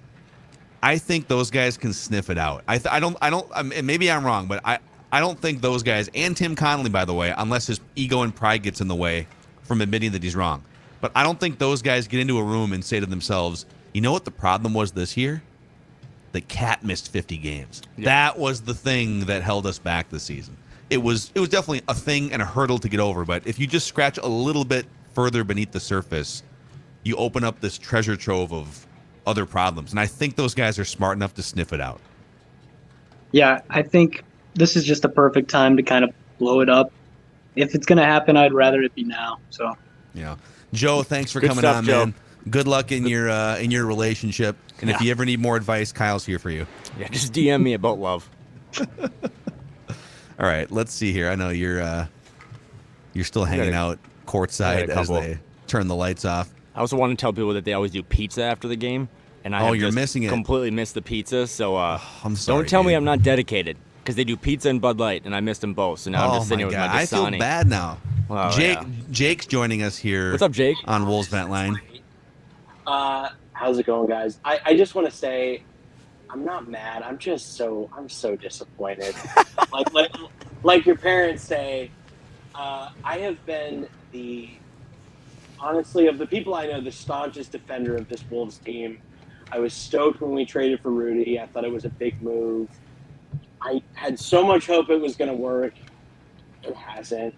I think those guys can sniff it out. And maybe I'm wrong, but I don't think those guys, and Tim Connolly, by the way, unless his ego and pride gets in the way from admitting that he's wrong. But I don't think those guys get into a room and say to themselves, you know what the problem was this year? The Cat missed 50 games. Yep. That was the thing that held us back this season. It was definitely a thing and a hurdle to get over. But if you just scratch a little bit further beneath the surface, you open up this treasure trove of other problems. And I think those guys are smart enough to sniff it out. Yeah, I think this is just the perfect time to kind of blow it up. If it's going to happen, I'd rather it be now. So, yeah. Joe, thanks for Good coming stuff, on, Joe. man. Good luck in your relationship. And if you ever need more advice, Kyle's here for you. Yeah, just DM me about love. All right, let's see here. I know you're still hanging out courtside as they turn the lights off. I also want to tell people that they always do pizza after the game, and you're missing it. Completely missed the pizza. So I'm sorry. Don't tell me I'm not dedicated because they do pizza and Bud Light, and I missed them both. So now I'm just sitting here with my Dasani. I feel bad now. Well, Jake's joining us here. What's up, Jake? On Wolves Vent Line. How's it going, guys? I just want to say I'm not mad. I'm so disappointed. like your parents say, I have been honestly, of the people I know, the staunchest defender of this Wolves team. I was stoked when we traded for Rudy. I thought it was a big move. I had so much hope it was going to work. It hasn't.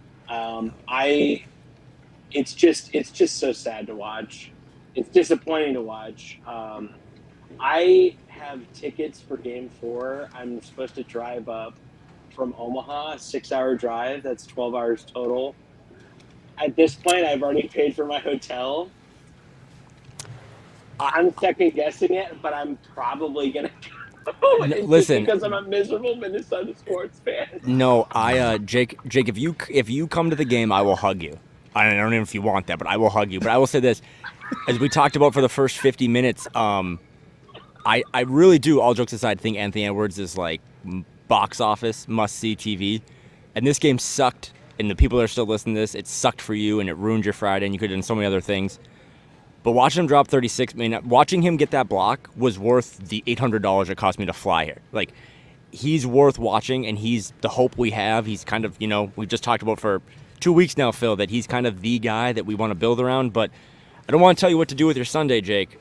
It's just so sad to watch. It's disappointing to watch. I have tickets for Game 4. I'm supposed to drive up from Omaha, a 6-hour drive. That's 12 hours total. At this point, I've already paid for my hotel. I'm second guessing it, but I'm probably gonna go. Listen, because I'm a miserable Minnesota sports fan. No, Jake, if you come to the game, I will hug you. I don't know if you want that, but I will hug you. But I will say this, as we talked about for the first 50 minutes, I really do, all jokes aside, think Anthony Edwards is like box office must-see TV. And this game sucked, and the people that are still listening to this, it sucked for you, and it ruined your Friday, and you could have done so many other things. But watching him drop 36, watching him get that block was worth the $800 it cost me to fly here. Like, he's worth watching, and he's the hope we have. He's kind of, we've just talked about for 2 weeks now, Phil, that he's kind of the guy that we want to build around. But I don't want to tell you what to do with your Sunday, Jake.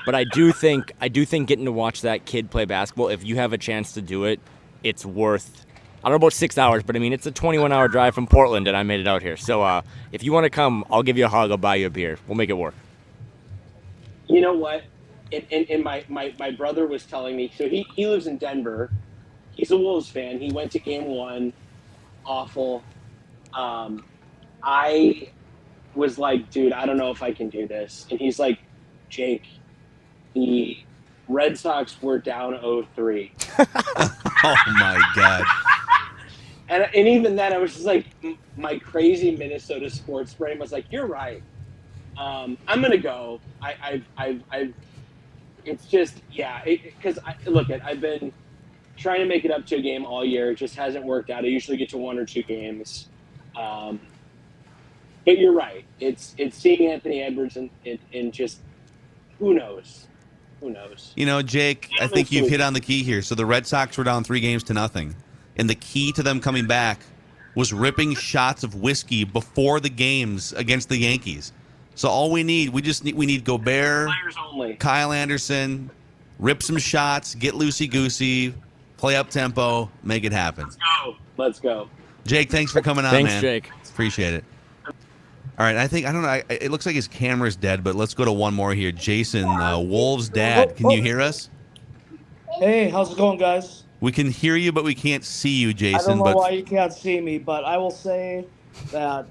But I do think getting to watch that kid play basketball, if you have a chance to do it, it's worth, I don't know about 6 hours, but I mean, it's a 21-hour drive from Portland, and I made it out here. So if you want to come, I'll give you a hug. I'll buy you a beer. We'll make it work. You know what? And my brother was telling me, so he lives in Denver. He's a Wolves fan. He went to game 1. Awful. I was like, dude, I don't know if I can do this. And he's like, Jake, the Red Sox were down 0-3. Oh, my God. And even then, I was just like, my crazy Minnesota sports brain was like, you're right. I'm gonna go. It's just, yeah. Because I've been trying to make it up to a game all year. It just hasn't worked out. I usually get to 1 or 2 games. But you're right. It's seeing Anthony Edwards and just who knows. Jake, I think you've hit on the key here. So the Red Sox were down 3-0, and the key to them coming back was ripping shots of whiskey before the games against the Yankees. So all we need Gobert, Kyle Anderson, rip some shots, get loosey-goosey, play up-tempo, make it happen. Let's go. Jake, thanks for coming on, Thanks, man. Jake. Appreciate it. All right, I don't know. It looks like his camera's dead, but let's go to one more here. Jason, Wolves' dad, can you hear us? Hey, how's it going, guys? We can hear you, but we can't see you, Jason. I don't know why you can't see me, but I will say that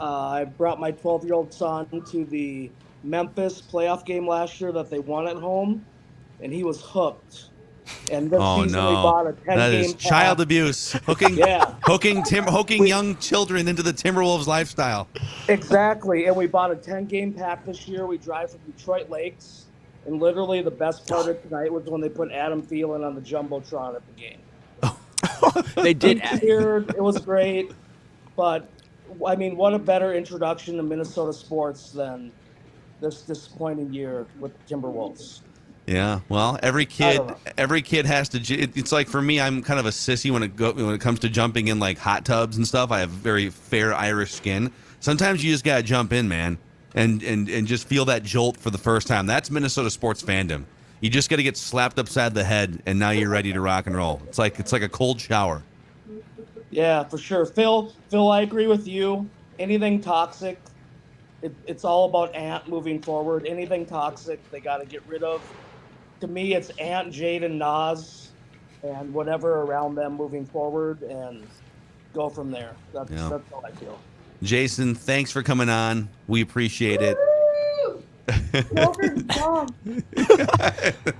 I brought my 12-year-old son to the Memphis playoff game last year that they won at home, and he was hooked. And this season we bought a 10-game That is child abuse. Hooking young children into the Timberwolves lifestyle. Exactly. And we bought a 10-game pack this year. We drive from Detroit Lakes. And literally the best part of tonight was when they put Adam Thielen on the Jumbotron at the game. They did. It was great. But, I mean, what a better introduction to Minnesota sports than this disappointing year with the Timberwolves. Yeah, well, every kid has to. It's like for me, I'm kind of a sissy when it comes to jumping in like hot tubs and stuff. I have very fair Irish skin. Sometimes you just gotta jump in, man, and just feel that jolt for the first time. That's Minnesota sports fandom. You just gotta get slapped upside the head, and now you're ready to rock and roll. It's like a cold shower. Yeah, for sure, Phil. I agree with you. Anything toxic, it's all about Ant moving forward. Anything toxic, they got to get rid of. To me, it's Ant, Jade, and Nas, and whatever around them moving forward, and go from there. That's how I feel. Jason, thanks for coming on. We appreciate it. Joker's a bum.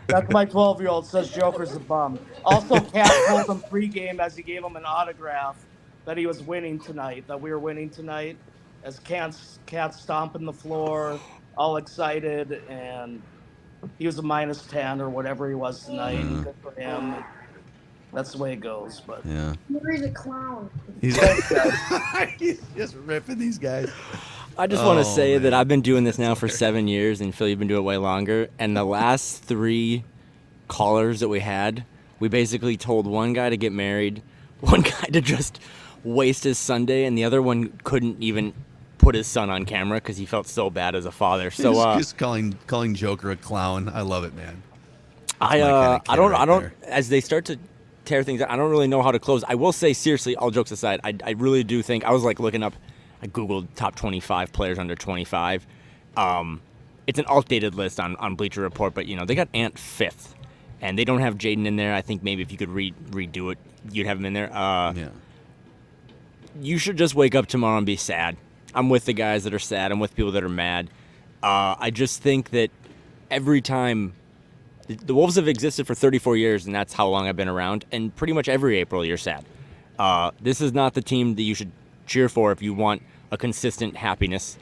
That's my 12-year-old says Joker's a bum. Also, Cat told him pregame as he gave him an autograph that he was winning tonight, that we were winning tonight, as Cat's stomping the floor, all excited, and he was a -10 or whatever he was tonight. Good for him. That's the way it goes. But yeah, Murray's a clown. He's just ripping these guys. I just want to say that I've been doing this now for 7 years, and Phil, you've been doing it way longer. And the last 3 callers that we had, we basically told one guy to get married, one guy to just waste his Sunday, and the other one couldn't even put his son on camera because he felt so bad as a father. So just calling Joker a clown. I love it, man. I don't. As they start to tear things out, I don't really know how to close. I will say, seriously, all jokes aside, I really do think I was like looking up. I googled top 25 players under 25. It's an outdated list on Bleacher Report, but they got Ant 5th, and they don't have Jaden in there. I think maybe if you could redo it, you'd have him in there. Yeah. You should just wake up tomorrow and be sad. I'm with the guys that are sad. I'm with people that are mad. I just think that every time the Wolves have existed for 34 years, and that's how long I've been around, and pretty much every April you're sad. This is not the team that you should cheer for if you want a consistent happiness,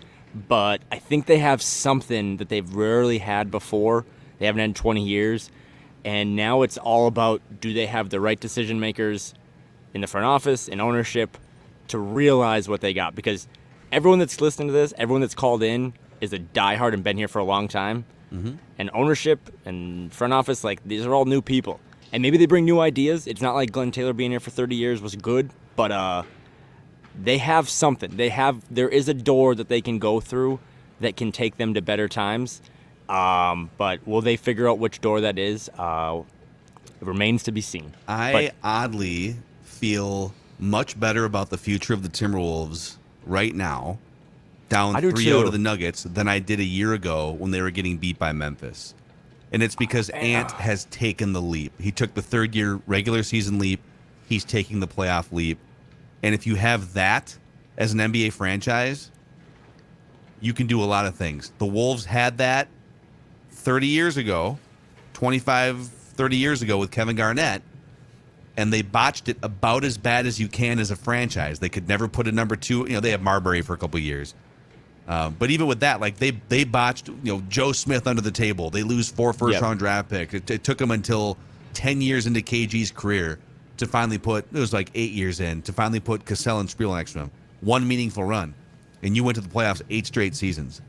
but I think they have something that they've rarely had before. They haven't had in 20 years, and now it's all about, do they have the right decision makers in the front office, in ownership, to realize what they got? Because everyone that's listening to this, everyone that's called in, is a diehard and been here for a long time. And ownership and front office, like, these are all new people. And maybe they bring new ideas. It's not like Glenn Taylor being here for 30 years was good, but they have something. There is a door that they can go through that can take them to better times. But will they figure out which door that is? It remains to be seen. I oddly feel much better about the future of the Timberwolves right now, down 3-0 to the Nuggets, than I did a year ago when they were getting beat by Memphis. And it's because Ant has taken the leap. He took the third-year regular season leap. He's taking the playoff leap. And if you have that as an NBA franchise, you can do a lot of things. The Wolves had that 30 years ago, 25, 30 years ago with Kevin Garnett, and they botched it about as bad as you can as a franchise. They could never put a number 2. They had Marbury for a couple of years. But even with that, like, they botched, Joe Smith under the table. They lose 4 first-round draft picks. It took them until 10 years into KG's career to finally put, it was like 8 years in, to finally put Cassell and Spreel next to him. One meaningful run. And you went to the playoffs 8 straight seasons.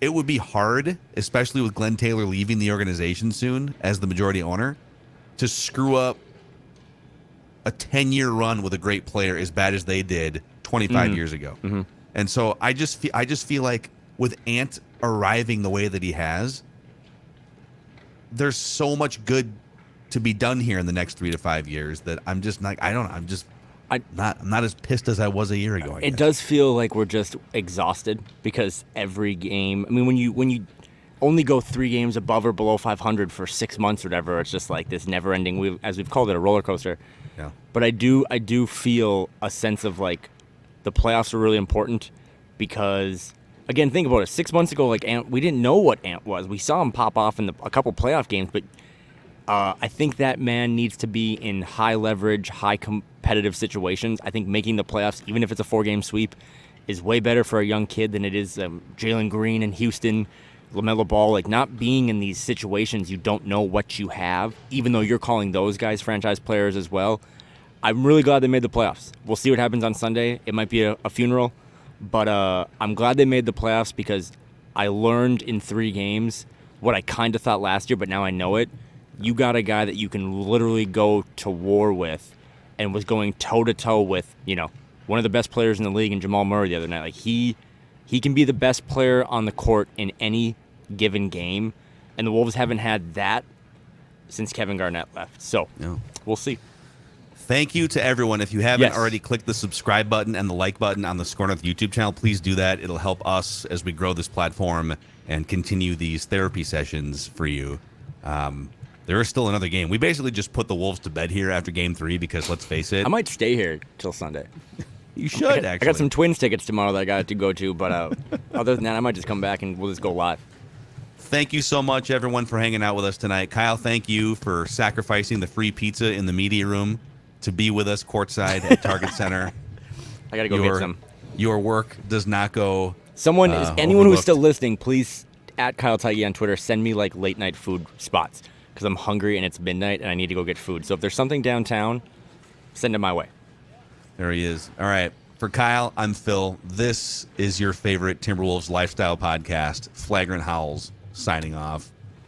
It would be hard, especially with Glenn Taylor leaving the organization soon as the majority owner, to screw up a 10-year run with a great player as bad as they did 25 years ago. And so I just feel like with Ant arriving the way that he has, there's so much good to be done here in the next 3 to 5 years that I'm just like, I'm not as pissed as I was a year ago. It does feel like we're just exhausted because every game, I mean, when you only go 3 games above or below 500 for 6 months or whatever, it's just like this never ending, as we've called it, a roller coaster. Yeah. But I do feel a sense of, like, the playoffs are really important because, again, think about it. 6 months ago, like, Ant, we didn't know what Ant was. We saw him pop off in a couple playoff games, but I think that man needs to be in high leverage, high competitive situations. I think making the playoffs, even if it's a 4-game sweep, is way better for a young kid than it is Jalen Green in Houston, LaMelo Ball. Like, not being in these situations, you don't know what you have, even though you're calling those guys franchise players as well. I'm really glad they made the playoffs. We'll see what happens on Sunday. It might be a funeral, but I'm glad they made the playoffs because I learned in 3 games what I kind of thought last year, but now I know it. You got a guy that you can literally go to war with and was going toe-to-toe with, one of the best players in the league in Jamal Murray the other night. Like, he can be the best player on the court in any given game, and the Wolves haven't had that since Kevin Garnett left. So, we'll see. Thank you to everyone. If you haven't already clicked the subscribe button and the like button on the Score North YouTube channel, please do that. It'll help us as we grow this platform and continue these therapy sessions for you. There is still another game. We basically just put the Wolves to bed here after Game 3 because, let's face it, I might stay here till Sunday. You should, actually. I got some Twins tickets tomorrow that I got to go to, but other than that, I might just come back and we'll just go live. Thank you so much, everyone, for hanging out with us tonight. Kyle, thank you for sacrificing the free pizza in the media room to be with us courtside at Target Center. I got to go get some. Your work does not go anyone overlooked. who's still listening, please, at Kyle Theige on Twitter, send me, like, late night food spots because I'm hungry and it's midnight and I need to go get food. So if there's something downtown, send it my way. There he is. All right. For Kyle, I'm Phil. This is your favorite Timberwolves lifestyle podcast, Flagrant Howls, signing off.